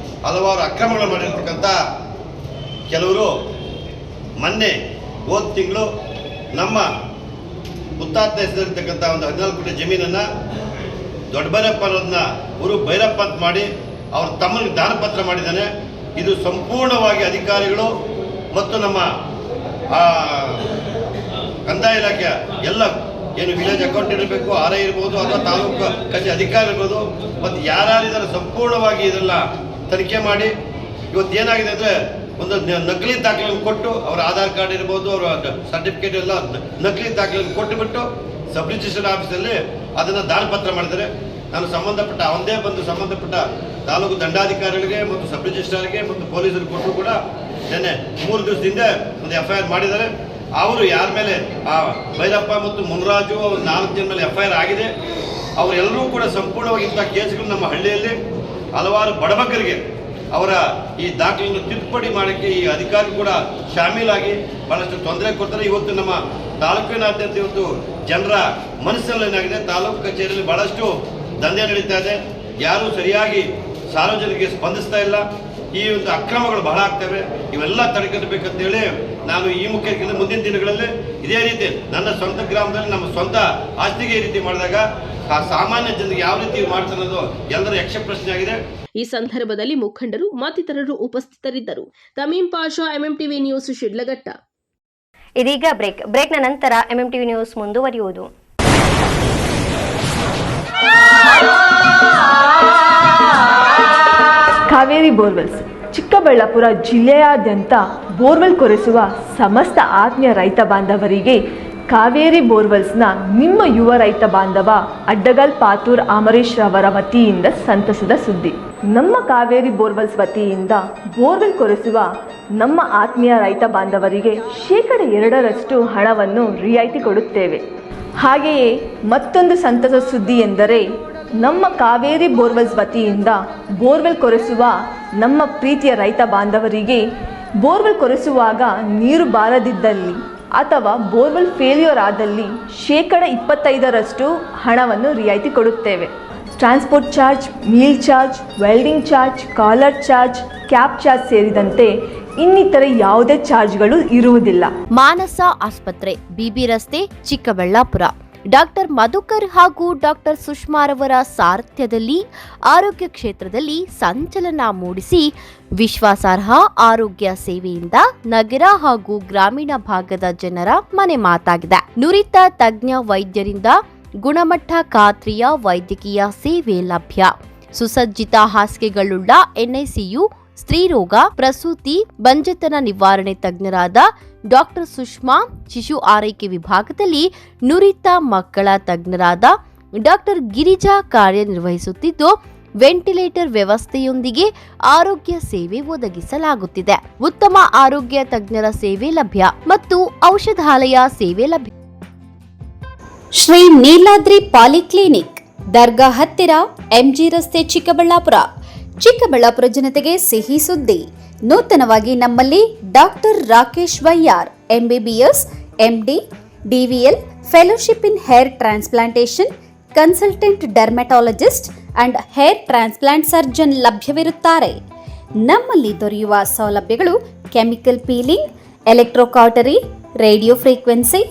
ಹಲವಾರು ಅಕ್ರಮಗಳು ಮಾಡಿರ್ತಕ್ಕಂಥ ಕೆಲವರು ಮೊನ್ನೆ ಹೋದ ತಿಂಗಳು ನಮ್ಮ ಹುತ್ತಾತ್ನ ಹೆಸರಿರ್ತಕ್ಕಂಥ ಒಂದು 14 ಗುಂಟೆ ಜಮೀನನ್ನು ದೊಡ್ಡ ಭೈರಪ್ಪ ಅನ್ನೋದನ್ನ ಊರು ಭೈರಪ್ಪ ಅಂತ ಮಾಡಿ ಅವ್ರ ತಮ್ಮನಿಗೆ ದಾನಪತ್ರ ಮಾಡಿದ್ದಾನೆ. ಇದು ಸಂಪೂರ್ಣವಾಗಿ ಅಧಿಕಾರಿಗಳು ಮತ್ತು ನಮ್ಮ ಕಂದಾಯ ಇಲಾಖೆಯ ಎಲ್ಲ ಏನು ವಿಲೇಜ್ ಅಕೌಂಟ್ ಇರಬೇಕು, RI ಇರ್ಬೋದು, ಅಥವಾ ತಾಲೂಕು ಕಚೇರಿ ಅಧಿಕಾರಿ ಇರ್ಬೋದು, ಮತ್ತು ಯಾರ್ಯಾರಿದ್ದಾರೆ ಸಂಪೂರ್ಣವಾಗಿ ಇದೆಲ್ಲ ತನಿಖೆ ಮಾಡಿ ಇವತ್ತು ಏನಾಗಿದೆ ಅಂದರೆ ಒಂದು ನಕಲಿ ದಾಖಲೆಯನ್ನು ಕೊಟ್ಟು ಅವರ ಆಧಾರ್ ಕಾರ್ಡ್ ಇರ್ಬೋದು, ಅವರ ಸರ್ಟಿಫಿಕೇಟ್ ಎಲ್ಲ ನಕಲಿ ದಾಖಲೆಯನ್ನು ಕೊಟ್ಟುಬಿಟ್ಟು ಸಬ್ ರಿಜಿಸ್ಟರ್ ಆಫೀಸಲ್ಲಿ ಅದನ್ನು ದಾನಪತ್ರ ಮಾಡಿದ್ದಾರೆ. ನಾನು ಸಂಬಂಧಪಟ್ಟ ಒಂದೇ ಬಂದು ಸಂಬಂಧಪಟ್ಟ ತಾಲೂಕು ದಂಡಾಧಿಕಾರಿಗಳಿಗೆ ಮತ್ತು ಸಬ್ ರಿಜಿಸ್ಟ್ರಾರ್ಗೆ ಮತ್ತು ಪೊಲೀಸರು ಕೊಟ್ಟರು ಕೂಡ ನೆನ್ನೆ 3 ದಿವಸದಿಂದ ಒಂದು FIR ಮಾಡಿದ್ದಾರೆ. ಅವರು ಯಾರ ಮೇಲೆ ಆ ಭೈರಪ್ಪ ಮತ್ತು ಮುನ್ರಾಜು 4 ಜನ ಮೇಲೆ FIR ಆಗಿದೆ. ಅವರೆಲ್ಲರೂ ಕೂಡ ಸಂಪೂರ್ಣವಾಗಿ ಇಂಥ ಕೇಸ್ಗಳು ನಮ್ಮ ಹಳ್ಳಿಯಲ್ಲಿ ಹಲವಾರು ಬಡಬಗ್ಗರಿಗೆ ಅವರ ಈ ದಾಖಲೆಯನ್ನು ತಿದ್ದುಪಡಿ ಮಾಡೋಕ್ಕೆ ಈ ಅಧಿಕಾರಿ ಕೂಡ ಶಾಮೀಲಾಗಿ ಭಾಳಷ್ಟು ತೊಂದರೆ ಕೊಡ್ತಾರೆ. ಇವತ್ತು ನಮ್ಮ ತಾಲೂಕಿನಾದ್ಯಂತ ಇವತ್ತು ಜನರ ಮನಸ್ಸಲ್ಲಿ ಏನಾಗಿದೆ, ತಾಲೂಕು ಕಚೇರಿಯಲ್ಲಿ ಭಾಳಷ್ಟು ದಂಧೆ ನಡೀತಾ ಇದೆ. ಯಾರೂ ಸರಿಯಾಗಿ ಸಾರ್ವಜನಿಕರಿಗೆ ಸ್ಪಂದಿಸ್ತಾ ಇಲ್ಲ. ಈ ಒಂದು ಅಕ್ರಮಗಳು ಬಹಳ ಆಗ್ತವೆ. ಇವೆಲ್ಲ ತಡೆಗಟ್ಟಬೇಕಂತೇಳಿ ನಾನು ಈ ಮುಖ್ಯಕ್ಕೆ ಮುಂದಿನ ದಿನಗಳಲ್ಲಿ ಇದೇ ರೀತಿ ನನ್ನ ಸ್ವಂತ ಗ್ರಾಮದಲ್ಲಿ ನಮ್ಮ ಸ್ವಂತ ಆಸ್ತಿಗೆ ಈ ರೀತಿ ಮಾಡಿದಾಗ ಆ ಸಾಮಾನ್ಯ ಜನರಿಗೆ ಯಾವ ರೀತಿ ಮಾಡ್ತಾರೆ ಅನ್ನೋದು ಎಲ್ಲರ ಯಕ್ಷ ಪ್ರಶ್ನೆ ಆಗಿದೆ.
ಈ ಸಂದರ್ಭದಲ್ಲಿ ಮುಖಂಡರು ಮತ್ತಿತರರು ಉಪಸ್ಥಿತರಿದ್ದರು. ತಮೀಂ ಪಾಷಾ, MMTV ನ್ಯೂಸ್, ಶಿಡ್ಲಘಟ್ಟ.
ಇದೀಗ ಬ್ರೇಕ್ನ ನಂತರ MMTV ನ್ಯೂಸ್ ಮುಂದುವರಿಯುವುದು.
ಕಾವೇರಿ ಬೋರ್ವೆಲ್ಸ್ ಚಿಕ್ಕಬಳ್ಳಾಪುರ ಜಿಲ್ಲೆಯಾದ್ಯಂತ ಬೋರ್ವೆಲ್ ಕೊರೆಸುವ ಸಮಸ್ತ ಆತ್ಮೀಯ ರೈತ ಬಾಂಧವರಿಗೆ ಕಾವೇರಿ ಬೋರ್ವೆಲ್ಸ್ನ ನಿಮ್ಮ ಯುವ ರೈತ ಬಾಂಧವ ಅಡ್ಡಗಲ್ ಪಾತೂರ್ ಅಮರೀಶ್ ರವರ ವತಿಯಿಂದ ಸಂತಸದ ಸುದ್ದಿ. ನಮ್ಮ ಕಾವೇರಿ ಬೋರ್ವೆಲ್ಸ್ ವತಿಯಿಂದ ಬೋರ್ವೆಲ್ ಕೊರೆಸುವ ನಮ್ಮ ಆತ್ಮೀಯ ರೈತ ಬಾಂಧವರಿಗೆ 2% ಹಣವನ್ನು ರಿಯಾಯಿತಿ ಕೊಡುತ್ತೇವೆ. ಹಾಗೆಯೇ ಮತ್ತೊಂದು ಸಂತಸ ಸುದ್ದಿ ಎಂದರೆ ನಮ್ಮ ಕಾವೇರಿ ಬೋರ್ವೆಲ್ಸ್ ವತಿಯಿಂದ ಬೋರ್ವೆಲ್ ಕೊರೆಸುವ ನಮ್ಮ ಪ್ರೀತಿಯ ರೈತ ಬಾಂಧವರಿಗೆ ಬೋರ್ವೆಲ್ ಕೊರೆಸುವಾಗ ನೀರು ಬಾರದಿದ್ದಲ್ಲಿ ಅಥವಾ ಬೋರ್ವೆಲ್ ಫೇಲ್ಯೂರ್ ಆದಲ್ಲಿ 25% ಹಣವನ್ನು ರಿಯಾಯಿತಿ ಕೊಡುತ್ತೇವೆ. Transport charge, meal charge, welding charge, caller charge, cab charge ಸೇರಿದಂತೆ ಇನ್ನಿತರೆ ಯಾವುದೇ ಚಾರ್ಜ್ಗಳು ಇರುವುದಿಲ್ಲ.
ಮಾನಸ ಆಸ್ಪತ್ರೆ, BB ರಸ್ತೆ, ಚಿಕ್ಕಬಳ್ಳಾಪುರ. ಡಾಕ್ಟರ್ ಮಧುಕರ್ ಹಾಗೂ ಡಾಕ್ಟರ್ ಸುಷ್ಮಾರವರ ಸಾರಥ್ಯದಲ್ಲಿ ಆರೋಗ್ಯ ಕ್ಷೇತ್ರದಲ್ಲಿ ಸಂಚಲನ ಮೂಡಿಸಿ ವಿಶ್ವಾಸಾರ್ಹ ಆರೋಗ್ಯ ಸೇವೆಯಿಂದ ನಗರ ಹಾಗೂ ಗ್ರಾಮೀಣ ಭಾಗದ ಜನರ ಮನೆ ಮಾತಾಗಿದೆ. ನುರಿತ ತಜ್ಞ ವೈದ್ಯರಿಂದ ಗುಣಮಟ್ಟ ಖಾತ್ರಿಯ ವೈದ್ಯಕೀಯ ಸೇವೆ ಲಭ್ಯ. ಸುಸಜ್ಜಿತ ಹಾಸಿಗೆಗಳುಳ್ಳ NICU, ಸ್ತ್ರೀರೋಗ, ಪ್ರಸೂತಿ, ಬಂಜೆತನ ನಿವಾರಣೆ ತಜ್ಞರಾದ ಡಾಕ್ಟರ್ ಸುಷ್ಮಾ, ಶಿಶು ಆರೈಕೆ ವಿಭಾಗದಲ್ಲಿ ನುರಿತ ಮಕ್ಕಳ ತಜ್ಞರಾದ ಡಾಕ್ಟರ್ ಗಿರಿಜಾ ಕಾರ್ಯನಿರ್ವಹಿಸುತ್ತಿದ್ದು, ವೆಂಟಿಲೇಟರ್ ವ್ಯವಸ್ಥೆಯೊಂದಿಗೆ ಆರೋಗ್ಯ ಸೇವೆ ಒದಗಿಸಲಾಗುತ್ತಿದೆ. ಉತ್ತಮ ಆರೋಗ್ಯ ತಜ್ಞರ ಸೇವೆ ಲಭ್ಯ ಮತ್ತು ಔಷಧಾಲಯ ಸೇವೆ ಲಭ್ಯ. ಶ್ರೀ ನೀಲಾದ್ರಿ ಪಾಲಿಕ್ಲಿನಿಕ್, ದರ್ಗಾ ಹತ್ತಿರ, MG ರಸ್ತೆ, ಚಿಕ್ಕಬಳ್ಳಾಪುರ. ಚಿಕ್ಕಬಳ್ಳಾಪುರ ಜನತೆಗೆ ಸಿಹಿ ಸುದ್ದಿ. ನೂತನವಾಗಿ ನಮ್ಮಲ್ಲಿ doctor Rakesh Vaiyar, MBBS, MD, DVL, fellowship in hair transplantation, consultant dermatologist and hair transplant surgeon ಲಭ್ಯವಿರುತ್ತಾರೆ. ನಮ್ಮಲ್ಲಿ ದೊರೆಯುವ ಸೌಲಭ್ಯಗಳು chemical peeling, electrocautery, radio frequency,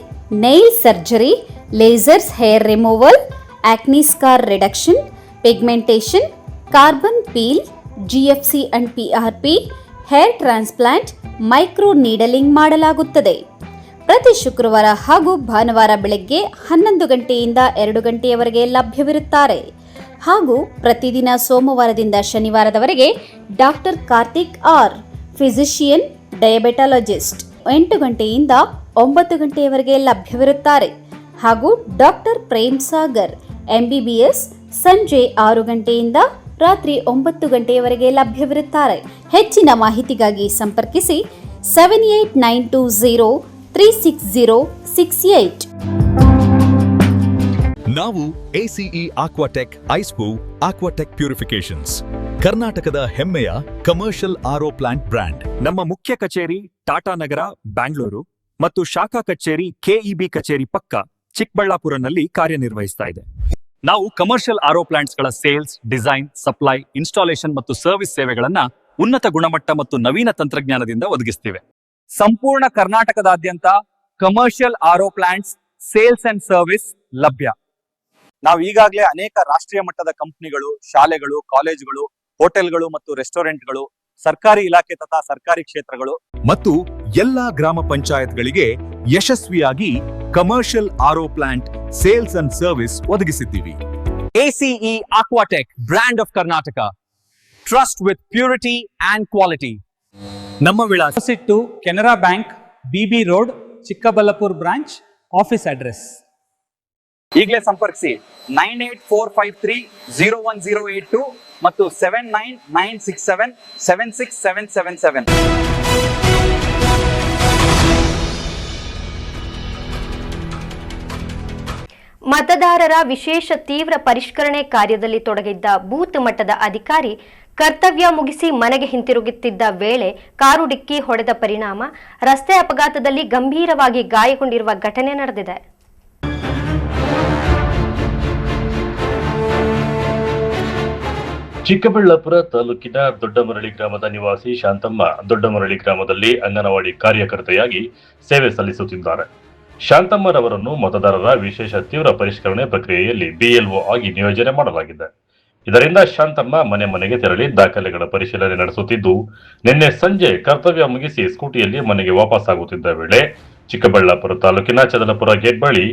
nail surgery, lasers hair removal, acne scar reduction, pigmentation, carbon peel, GFC and PRP, hair transplant, micro needling ಮಾಡಲಾಗುತ್ತದೆ. ಪ್ರತಿ ಶುಕ್ರವಾರ ಹಾಗೂ ಭಾನುವಾರ ಬೆಳಗ್ಗೆ 11 ಗಂಟೆಯಿಂದ 2 ಗಂಟೆಯವರೆಗೆ ಲಭ್ಯವಿರುತ್ತಾರೆ. ಹಾಗೂ ಪ್ರತಿದಿನ ಸೋಮವಾರದಿಂದ ಶನಿವಾರದವರೆಗೆ ಡಾಕ್ಟರ್ ಕಾರ್ತಿಕ್ ಆರ್, ಫಿಸಿಷಿಯನ್, ಡಯಾಬೆಟಾಲಜಿಸ್ಟ್ 8 ಗಂಟೆಯಿಂದ 9 ಗಂಟೆಯವರೆಗೆ ಲಭ್ಯವಿರುತ್ತಾರೆ. ಹಾಗೂ ಡಾಕ್ಟರ್ ಪ್ರೇಮ್ ಸಾಗರ್, MBBS, ಸಂಜೆ 6 ಗಂಟೆಯಿಂದ ರಾತ್ರಿ 9 ಗಂಟೆಯವರೆಗೆ ಲಭ್ಯವಿರುತ್ತಾರೆ. ಹೆಚ್ಚಿನ ಮಾಹಿತಿಗಾಗಿ ಸಂಪರ್ಕಿಸಿ 7892036068.
ನಾವು ACE ಆಕ್ವಾಟೆಕ್ ಐಸ್ಪೂ ಆಕ್ವಾಟೆಕ್ ಪ್ಯೂರಿಫಿಕೇಶನ್ಸ್, ಕರ್ನಾಟಕದ ಹೆಮ್ಮೆಯ ಕಮರ್ಷಿಯಲ್ RO ಪ್ಲಾಂಟ್ ಬ್ರ್ಯಾಂಡ್. ನಮ್ಮ ಮುಖ್ಯ ಕಚೇರಿ ಟಾಟಾನಗರ, ಬ್ಯಾಂಗ್ಳೂರು ಮತ್ತು ಶಾಖಾ ಕಚೇರಿ KEB ಕಚೇರಿ ಪಕ್ಕ ಚಿಕ್ಕಬಳ್ಳಾಪುರನಲ್ಲಿ ಕಾರ್ಯನಿರ್ವಹಿಸ್ತಾ ಇದೆ. ನಾವು ಕಮರ್ಷಿಯಲ್ RO ಪ್ಲಾಂಟ್ಸ್ಗಳ ಸೇಲ್ಸ್, ಡಿಸೈನ್, ಸಪ್ಲೈ, ಇನ್ಸ್ಟಾಲೇಷನ್ ಮತ್ತು ಸರ್ವಿಸ್ ಸೇವೆಗಳನ್ನ ಉನ್ನತ ಗುಣಮಟ್ಟ ಮತ್ತು ನವೀನ ತಂತ್ರಜ್ಞಾನದಿಂದ ಒದಗಿಸ್ತೀವಿ. ಸಂಪೂರ್ಣ ಕರ್ನಾಟಕದಾದ್ಯಂತ commercial RO plants sales and service ಲಭ್ಯ. ನಾವು ಈಗಾಗಲೇ ಅನೇಕ ರಾಷ್ಟ್ರೀಯ ಮಟ್ಟದ ಕಂಪನಿಗಳು, ಶಾಲೆಗಳು, ಕಾಲೇಜುಗಳು, ಹೋಟೆಲ್ಗಳು ಮತ್ತು ರೆಸ್ಟೋರೆಂಟ್ಗಳು, ಸರ್ಕಾರಿ ಇಲಾಖೆ ತಥಾ ಸರ್ಕಾರಿ ಕ್ಷೇತ್ರಗಳು ಮತ್ತು ಎಲ್ಲಾ ಗ್ರಾಮ ಪಂಚಾಯತ್ಗಳಿಗೆ ಯಶಸ್ವಿಯಾಗಿ
commercial RO plant sales and service ಒದಗಿಸಿದ್ದೀವಿ.
ACE Aquatech, brand of Karnataka. Trust with purity and quality.
ನಮ್ಮ ವಿಳಾಸ
to Canara bank, BB road, Chikkaballapur branch, office address.
ಈಗಲೇ ಸಂಪರ್ಕಿಸಿ 9845301082 ಮತ್ತು 7996776777.
ಮತದಾರರ ವಿಶೇಷ ತೀವ್ರ ಪರಿಷ್ಕರಣೆ ಕಾರ್ಯದಲ್ಲಿ ತೊಡಗಿದ್ದ ಬೂತ್ ಮಟ್ಟದ ಅಧಿಕಾರಿ ಕರ್ತವ್ಯ ಮುಗಿಸಿ ಮನೆಗೆ ಹಿಂತಿರುಗುತ್ತಿದ್ದ ವೇಳೆ ಕಾರು ಡಿಕ್ಕಿ ಹೊಡೆದ ಪರಿಣಾಮ ರಸ್ತೆ ಅಪಘಾತದಲ್ಲಿ ಗಂಭೀರವಾಗಿ ಗಾಯಗೊಂಡಿರುವ ಘಟನೆ ನಡೆದಿದೆ.
ಚಿಕ್ಕಬಳ್ಳಾಪುರ ತಾಲೂಕಿನ ದೊಡ್ಡಮರಳಿ ಗ್ರಾಮದ ನಿವಾಸಿ ಶಾಂತಮ್ಮ ದೊಡ್ಡಮರಳಿ ಗ್ರಾಮದಲ್ಲಿ ಅಂಗನವಾಡಿ ಕಾರ್ಯಕರ್ತೆಯಾಗಿ ಸೇವೆ ಸಲ್ಲಿಸುತ್ತಿದ್ದಾರೆ. ಶಾಂತಮ್ಮರವರನ್ನು ಮತದಾರರ ವಿಶೇಷ ತೀವ್ರ ಪರಿಷ್ಕರಣೆ ಪ್ರಕ್ರಿಯೆಯಲ್ಲಿ BLO ಆಗಿ ನಿಯೋಜನೆ ಮಾಡಲಾಗಿದೆ. ಇದರಿಂದ ಶಾಂತಮ್ಮ ಮನೆ ಮನೆಗೆ ತೆರಳಿ ದಾಖಲೆಗಳ ಪರಿಶೀಲನೆ ನಡೆಸುತ್ತಿದ್ದು, ನಿನ್ನೆ ಸಂಜೆ ಕರ್ತವ್ಯ ಮುಗಿಸಿ ಸ್ಕೂಟಿಯಲ್ಲಿ ಮನೆಗೆ ವಾಪಸ್ಸಾಗುತ್ತಿದ್ದ ವೇಳೆ ಚಿಕ್ಕಬಳ್ಳಾಪುರ ತಾಲೂಕಿನ ಚದಲಪುರ ಗೇಟ್ ಬಳಿ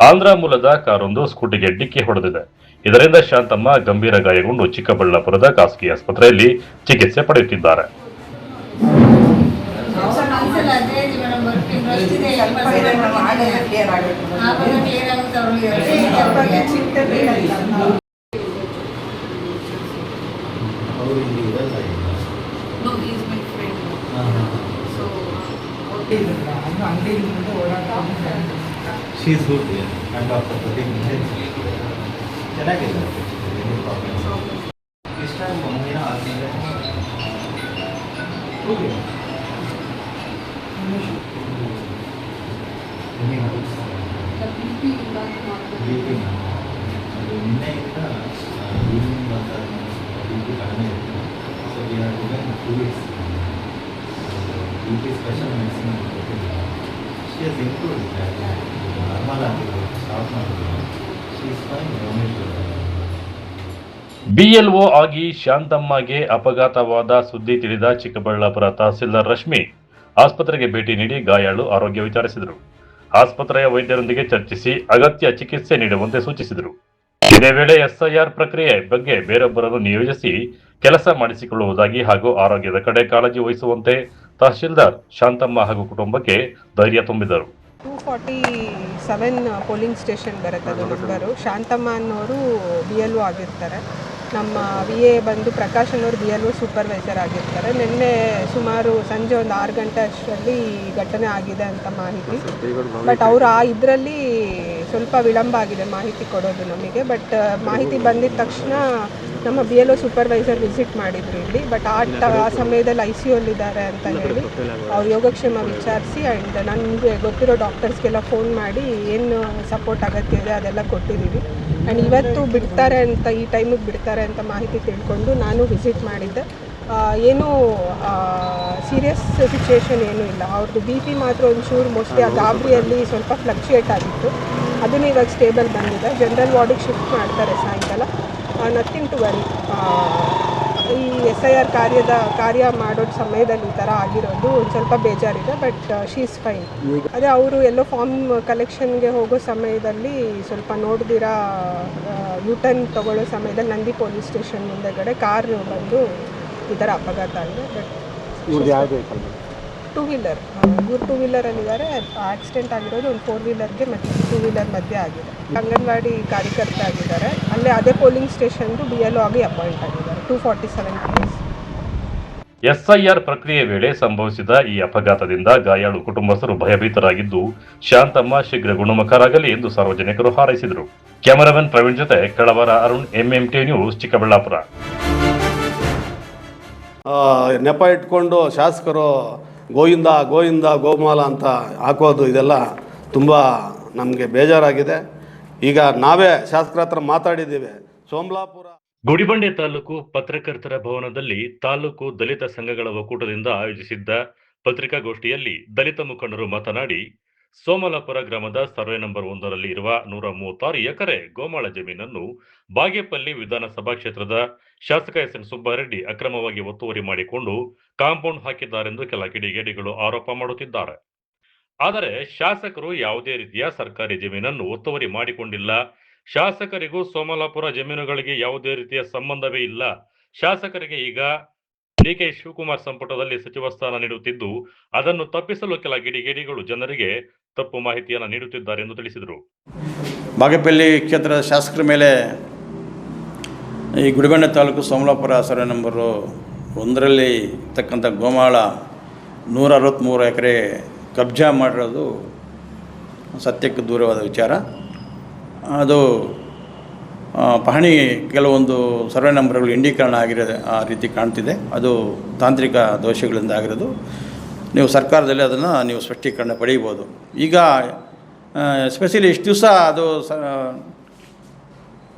ಆಂಧ್ರ ಮೂಲದ ಕಾರೊಂದು ಸ್ಕೂಟಿಗೆ ಡಿಕ್ಕಿ ಹೊಡೆದಿದೆ. ಇದರಿಂದ ಶಾಂತಮ್ಮ ಗಂಭೀರ ಗಾಯಗೊಂಡು ಚಿಕ್ಕಬಳ್ಳಾಪುರದ ಖಾಸಗಿ ಆಸ್ಪತ್ರೆಯಲ್ಲಿ ಚಿಕಿತ್ಸೆ ಪಡೆಯುತ್ತಿದ್ದಾರೆ. BLO ಆಗಿ ಶಾಂತಮ್ಮಗೆ ಅಪಘಾತವಾದ ಸುದ್ದಿ ತಿಳಿದ ಚಿಕ್ಕಬಳ್ಳಾಪುರ ತಹಸೀಲ್ದಾರ್ ರಶ್ಮಿ ಆಸ್ಪತ್ರೆಗೆ ಭೇಟಿ ನೀಡಿ ಗಾಯಾಳು ಆರೋಗ್ಯ ವಿಚಾರಿಸಿದರು. ಆಸ್ಪತ್ರೆಯ ವೈದ್ಯರೊಂದಿಗೆ ಚರ್ಚಿಸಿ ಅಗತ್ಯ ಚಿಕಿತ್ಸೆ ನೀಡುವಂತೆ ಸೂಚಿಸಿದರು. ಇದೇ ವೇಳೆ SIR ಪ್ರಕ್ರಿಯೆ ಬಗ್ಗೆ ಬೇರೊಬ್ಬರನ್ನು ನಿಯೋಜಿಸಿ ಕೆಲಸ ಮಾಡಿಸಿಕೊಳ್ಳುವುದಾಗಿ ಹಾಗೂ ಆರೋಗ್ಯದ ಕಡೆ ಕಾಳಜಿ ವಹಿಸುವಂತೆ ತಹಶೀಲ್ದಾರ್ ಶಾಂತಮ್ಮ ಹಾಗೂ ಕುಟುಂಬಕ್ಕೆ ಧೈರ್ಯ ತುಂಬಿದರು.
247 ಪೋಲಿಂಗ್ ಸ್ಟೇಷನ್ ಬರುತ್ತೆ ಅದು ನಂಬರು. ಶಾಂತಮ್ಮ ಅನ್ನೋರು BLO ಆಗಿರ್ತಾರೆ. ನಮ್ಮ VA ಬಂದು ಪ್ರಕಾಶ್ ಅನ್ನೋರು BLO ಸೂಪರ್ವೈಸರ್ ಆಗಿರ್ತಾರೆ. ನಿನ್ನೆ ಸುಮಾರು ಸಂಜೆ ಒಂದು 6 ಗಂಟೆ ಅಷ್ಟರಲ್ಲಿ ಘಟನೆ ಆಗಿದೆ ಅಂತ ಮಾಹಿತಿ. ಬಟ್ ಅವರು ಇದರಲ್ಲಿ ಸ್ವಲ್ಪ ವಿಳಂಬ ಆಗಿದೆ ಮಾಹಿತಿ ಕೊಡೋದು ನಮಗೆ. ಬಟ್ ಮಾಹಿತಿ ಬಂದಿದ ತಕ್ಷಣ ನಮ್ಮ BLO ಸೂಪರ್ವೈಸರ್ ವಿಸಿಟ್ ಮಾಡಿದ್ರು ಇಲ್ಲಿ. ಬಟ್ ಆ ಸಮಯದಲ್ಲಿ ICUಲ್ಲಿದ್ದಾರೆ ಅಂತ ಹೇಳಿ ಅವ್ರ ಯೋಗಕ್ಷೇಮ ವಿಚಾರಿಸಿ ಆ್ಯಂಡ್ ನನಗೆ ಗೊತ್ತಿರೋ ಡಾಕ್ಟರ್ಸ್ಗೆಲ್ಲ ಫೋನ್ ಮಾಡಿ ಏನು ಸಪೋರ್ಟ್ ಅಗತ್ಯ ಇದೆ ಅದೆಲ್ಲ ಕೊಟ್ಟಿದ್ದೀವಿ. ಆ್ಯಂಡ್ ಇವತ್ತು ಬಿಡ್ತಾರೆ ಅಂತ, ಈ ಟೈಮಿಗೆ ಬಿಡ್ತಾರೆ ಅಂತ ಮಾಹಿತಿ ತಿಳ್ಕೊಂಡು ನಾನು ವಿಸಿಟ್ ಮಾಡಿದ್ದೆ. ಏನೂ ಸೀರಿಯಸ್ ಸಿಚುವೇಶನ್ ಏನೂ ಇಲ್ಲ. ಅವ್ರದ್ದು BP ಮಾತ್ರ ಒಂಚೂರು ಮೋಸ್ಟ್ಲಿ ಆ ಗಾಬರಿಯಲ್ಲಿ ಸ್ವಲ್ಪ ಫ್ಲಕ್ಚುಯೇಟ್ ಆಗಿತ್ತು. ಅದನ್ನು ಇವಾಗ ಸ್ಟೇಬಲ್ ಬಂದಿದೆ. ಜನರಲ್ ವಾರ್ಡಿಗೆ ಶಿಫ್ಟ್ ಮಾಡ್ತಾರೆ ಸಾಯಂಕಾಲ. Nothing to worry. ಈ SIR ಕಾರ್ಯ ಮಾಡೋ ಸಮಯದಲ್ಲಿ ಈ ಥರ ಆಗಿರೋದು ಒಂದು ಸ್ವಲ್ಪ ಬೇಜಾರಿದೆ. But she is fine. ಅದೇ ಅವರು ಎಲ್ಲೋ ಫಾರ್ಮ್ ಕಲೆಕ್ಷನ್ಗೆ ಹೋಗೋ ಸಮಯದಲ್ಲಿ ಸ್ವಲ್ಪ ನೋಡ್ದಿರಾ ಯೂಟರ್ನ್ ತೊಗೊಳ್ಳೋ ಸಮಯದಲ್ಲಿ ನಂದಿ ಪೊಲೀಸ್ ಸ್ಟೇಷನ್ ಮುಂದೆಗಡೆ ಕಾರ್ ಬಂದು ಈ ಥರ ಅಪಘಾತ ಆಗಿದೆ. ಬಟ್ 2 ವೀಲರ್, ಇವ್ರು 2 ವೀಲರಲ್ಲಿದ್ದಾರೆ. ಆಕ್ಸಿಡೆಂಟ್ ಆಗಿರೋದು ಒಂದು 4 ವೀಲರ್ಗೆ ಮತ್ತು 2 ವೀಲರ್ ಮಧ್ಯೆ ಆಗಿದೆ. ಅಂಗನವಾಡಿ ಕಾರ್ಯಕರ್ತೆ ಆಗಿದ್ದಾರೆ. ಅಲ್ಲೇ ಅದೇ ಪೋಲಿಂಗ್ ಸ್ಟೇಷನ್ದು BLO ಆಗಿ ಅಪಾಯಿಂಟ್ ಆಗಿದ್ದಾರೆ. 247 ಕೇಸ್.
SIR ಪ್ರಕ್ರಿಯೆ ವೇಳೆ ಸಂಭವಿಸಿದ ಈ ಅಪಘಾತದಿಂದ ಗಾಯಾಳು ಕುಟುಂಬಸ್ಥರು ಭಯಭೀತರಾಗಿದ್ದು, ಶಾಂತಮ್ಮ ಶೀಘ್ರ ಗುಣಮುಖರಾಗಲಿ ಎಂದು ಸಾರ್ವಜನಿಕರು ಹಾರೈಸಿದರು. ಕ್ಯಾಮರಾಮನ್ ಪ್ರವೀಣ್ ಜೊತೆ ಕಳವರ ಅರುಣ್, MMT ನ್ಯೂಸ್, ಚಿಕ್ಕಬಳ್ಳಾಪುರ.
ನೆಪ ಇಟ್ಕೊಂಡು ಶಾಸಕರು ಗೋವಿಂದ ಗೋವಿಂದ ಗೋಮಾಲ ಅಂತ ಹಾಕೋದು ಇದೆಲ್ಲ ತುಂಬ ನಮಗೆ ಬೇಜಾರಾಗಿದೆ. ಈಗ ನಾವೇ ಶಾಸಕರ ಹತ್ರ ಮಾತಾಡಿದ್ದೀವಿ. ಸೋಮಲಾಪುರ
ಗುಡಿಬಂಡೆ ತಾಲೂಕು ಪತ್ರಕರ್ತರ ಭವನದಲ್ಲಿ ತಾಲೂಕು ದಲಿತ ಸಂಘಗಳ ಒಕ್ಕೂಟದಿಂದ ಆಯೋಜಿಸಿದ್ದ ಪತ್ರಿಕಾಗೋಷ್ಠಿಯಲ್ಲಿ ದಲಿತ ಮುಖಂಡರು ಮಾತನಾಡಿ, ಸೋಮಲಾಪುರ ಗ್ರಾಮದ ಸರ್ವೆ ನಂಬರ್ 1ರಲ್ಲಿ ಇರುವ 136 ಎಕರೆ ಗೋಮಾಳ ಜಮೀನನ್ನು ಬಾಗೇಪಲ್ಲಿ ವಿಧಾನಸಭಾ ಕ್ಷೇತ್ರದ ಶಾಸಕ SN ಸುಬ್ಬಾರೆಡ್ಡಿ ಅಕ್ರಮವಾಗಿ ಒತ್ತುವರಿ ಮಾಡಿಕೊಂಡು ಕಾಂಪೌಂಡ್ ಹಾಕಿದ್ದಾರೆಂದು ಕೆಲ ಕಿಡಿಗೇಡಿಗಳು ಆರೋಪ ಮಾಡುತ್ತಿದ್ದಾರೆ. ಆದರೆ ಶಾಸಕರು ಯಾವುದೇ ರೀತಿಯ ಸರ್ಕಾರಿ ಜಮೀನನ್ನು ಒತ್ತುವರಿ ಮಾಡಿಕೊಂಡಿಲ್ಲ. ಶಾಸಕರಿಗೂ ಸೋಮಲಾಪುರ ಜಮೀನುಗಳಿಗೆ ಯಾವುದೇ ರೀತಿಯ ಸಂಬಂಧವೇ ಇಲ್ಲ. ಶಾಸಕರಿಗೆ ಈಗ ಡಿಕೆ ಶಿವಕುಮಾರ್ ಸಂಪುಟದಲ್ಲಿ ಸಚಿವ ಸ್ಥಾನ ನೀಡುತ್ತಿದ್ದು, ಅದನ್ನು ತಪ್ಪಿಸಲು ಕೆಲ ಗಿಡಿಗೇಡಿಗಳು ಜನರಿಗೆ ತಪ್ಪು ಮಾಹಿತಿಯನ್ನು ನೀಡುತ್ತಿದ್ದಾರೆ ಎಂದು ತಿಳಿಸಿದರು.
ಬಾಗೇಪಲ್ಲಿ ಕ್ಷೇತ್ರದ ಶಾಸಕರ ಮೇಲೆ ಈ ಗುಡಿಬಂಡೆ ತಾಲೂಕು ಸೋಮಲಾಪುರ ಸರ್ವೆ ನಂಬರು 1ರಲ್ಲಿ ಇರ್ತಕ್ಕಂಥ ಗೋಮಾಳ 163 ಎಕರೆ ಕಬ್ಜಾ ಮಾಡಿರೋದು ಸತ್ಯಕ್ಕೆ ದೂರವಾದ ವಿಚಾರ. ಅದು ಪಹಣಿ ಕೆಲವೊಂದು ಸರ್ವೆ ನಂಬರ್ಗಳು ಇಂಡೀಕರಣ ಆಗಿರೋದು ಆ ರೀತಿ ಕಾಣ್ತಿದೆ. ಅದು ತಾಂತ್ರಿಕ ದೋಷಗಳಿಂದ ಆಗಿರೋದು. ನೀವು ಸರ್ಕಾರದಲ್ಲಿ ಅದನ್ನು ನೀವು ಸ್ಪಷ್ಟೀಕರಣ ಪಡೆಯಬೋದು. ಈಗ ಎಸ್ಪೆಷಲಿ ಇಷ್ಟು ದಿವಸ ಅದು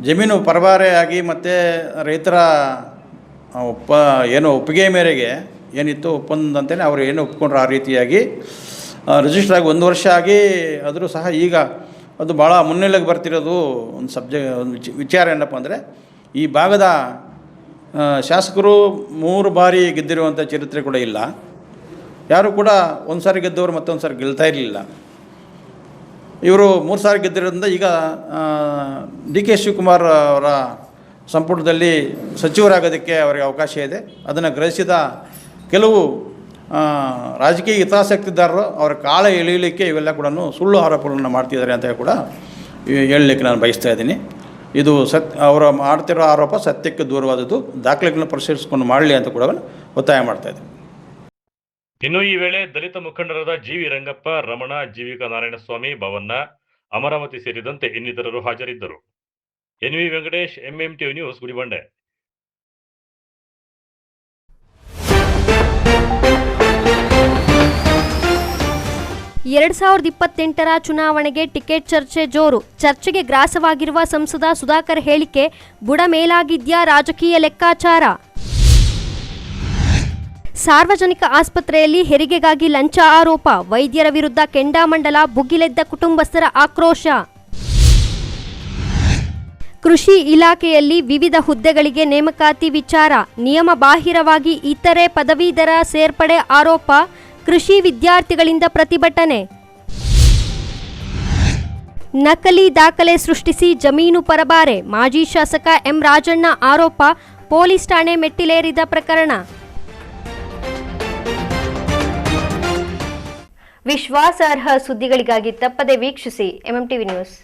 ಜಮೀನು ಪರಭಾರೆಯಾಗಿ ಮತ್ತು ರೈತರ ಒಪ್ಪಿಗೆ ಮೇರೆಗೆ ಏನಿತ್ತು ಒಪ್ಪಂದ ಅಂತಲೇ ಅವರು ಏನು ಒಪ್ಕೊಂಡ್ರು ಆ ರೀತಿಯಾಗಿ ರಿಜಿಸ್ಟರ್ ಆಗಿ 1 ವರ್ಷ ಆಗಿ ಆದರೂ ಸಹ ಈಗ ಅದು ಭಾಳ ಮುನ್ನೆಲೆಗೆ ಬರ್ತಿರೋದು ಒಂದು ವಿಚಾರ ಏನಪ್ಪ ಅಂದರೆ, ಈ ಭಾಗದ ಶಾಸಕರು 3 ಬಾರಿ ಗೆದ್ದಿರುವಂಥ ಚರಿತ್ರೆ ಕೂಡ ಇಲ್ಲ. ಯಾರು ಕೂಡ ಒಂದು ಸಾರಿ ಗೆದ್ದವರು ಮತ್ತೊಂದು ಸಾರಿ ಗೆಲ್ತಾ ಇರಲಿಲ್ಲ. ಇವರು 3 ಸಾರಿ ಗೆದ್ದಿರೋದ್ರಿಂದ ಈಗ ಡಿ ಕೆ ಶಿವಕುಮಾರ್ ಅವರ ಸಂಪುಟದಲ್ಲಿ ಸಚಿವರಾಗೋದಕ್ಕೆ ಅವರಿಗೆ ಅವಕಾಶ ಇದೆ. ಅದನ್ನು ಗ್ರಹಿಸಿದ ಕೆಲವು ರಾಜಕೀಯ ಹಿತಾಸಕ್ತಿದಾರರು ಅವರ ಕಾಲ ಎಳೆಯಲಿಕ್ಕೆ ಇವೆಲ್ಲ ಕೂಡ ಸುಳ್ಳು ಆರೋಪಗಳನ್ನು ಮಾಡ್ತಿದ್ದಾರೆ ಅಂತ ಕೂಡ ಹೇಳಲಿಕ್ಕೆ ನಾನು ಬಯಸ್ತಾ ಇದ್ದೀನಿ. ಇದು ಅವರು ಮಾಡ್ತಿರೋ ಆರೋಪ ಸತ್ಯಕ್ಕೆ ದೂರವಾದದ್ದು. ದಾಖಲೆಗಳನ್ನು ಪರಿಶೀಲಿಸಿಕೊಂಡು ಮಾಡಲಿ ಅಂತ ಕೂಡ ಒತ್ತಾಯ ಮಾಡ್ತಾ ಇದ್ದೀನಿ.
ಇನ್ನು ಈ ವೇಳೆ ದಲಿತ ಮುಖಂಡರಾದ ಜಿವಿ ರಂಗಪ್ಪ, ರಮಣ, ಜೀವಿಕಾ ನಾರಾಯಣಸ್ವಾಮಿ, ಭವನ್ನ, ಅಮರಾವತಿ ಸೇರಿದಂತೆ ಇನ್ನಿತರರು ಹಾಜರಿದ್ದರು. NV Venkatesh, MMTV news, Gudibande.
ಎರಡ್ 2028ರ ಚುನಾವಣೆಗೆ ಟಿಕೆಟ್ ಚರ್ಚೆ ಜೋರು. ಚರ್ಚೆಗೆ ಗ್ರಾಸವಾಗಿರುವ ಸಂಸದ ಸುಧಾಕರ್ ಹೇಳಿಕೆ ಬುಡಮೇಲಾಗಿದ್ಯಾ ರಾಜಕೀಯ ಲೆಕ್ಕಾಚಾರ. ಸಾರ್ವಜನಿಕ ಆಸ್ಪತ್ರೆಯಲ್ಲಿ ಹೆರಿಗೆಗಾಗಿ ಲಂಚ ಆರೋಪ. ವೈದ್ಯರ ವಿರುದ್ಧ ಕೆಂಡಾಮಂಡಲ, ಭುಗಿಲೆದ್ದ ಕುಟುಂಬಸ್ಥರ ಆಕ್ರೋಶ. ಕೃಷಿ ಇಲಾಖೆಯಲ್ಲಿ ವಿವಿಧ ಹುದ್ದೆಗಳಿಗೆ ನೇಮಕಾತಿ ವಿಚಾರ. ನಿಯಮ ಬಾಹಿರವಾಗಿ ಇತರೆ ಪದವೀಧರ ಸೇರ್ಪಡೆ ಆರೋಪ. ಕೃಷಿ ವಿದ್ಯಾರ್ಥಿಗಳಿಂದ ಪ್ರತಿಭಟನೆ. ನಕಲಿ ದಾಖಲೆ ಸೃಷ್ಟಿಸಿ ಜಮೀನು ಪರಬಾರೆ. ಮಾಜಿ ಶಾಸಕ ಎಂ ರಾಜಣ್ಣ ಆರೋಪ. ಪೊಲೀಸ್ ಠಾಣೆ ಮೆಟ್ಟಿಲೇರಿದ ಪ್ರಕರಣ. ವಿಶ್ವಾಸಾರ್ಹ ಸುದ್ದಿಗಳಿಗಾಗಿ ತಪ್ಪದೆ ವೀಕ್ಷಿಸಿ ಎಂಎಂಟಿವಿ ನ್ಯೂಸ್.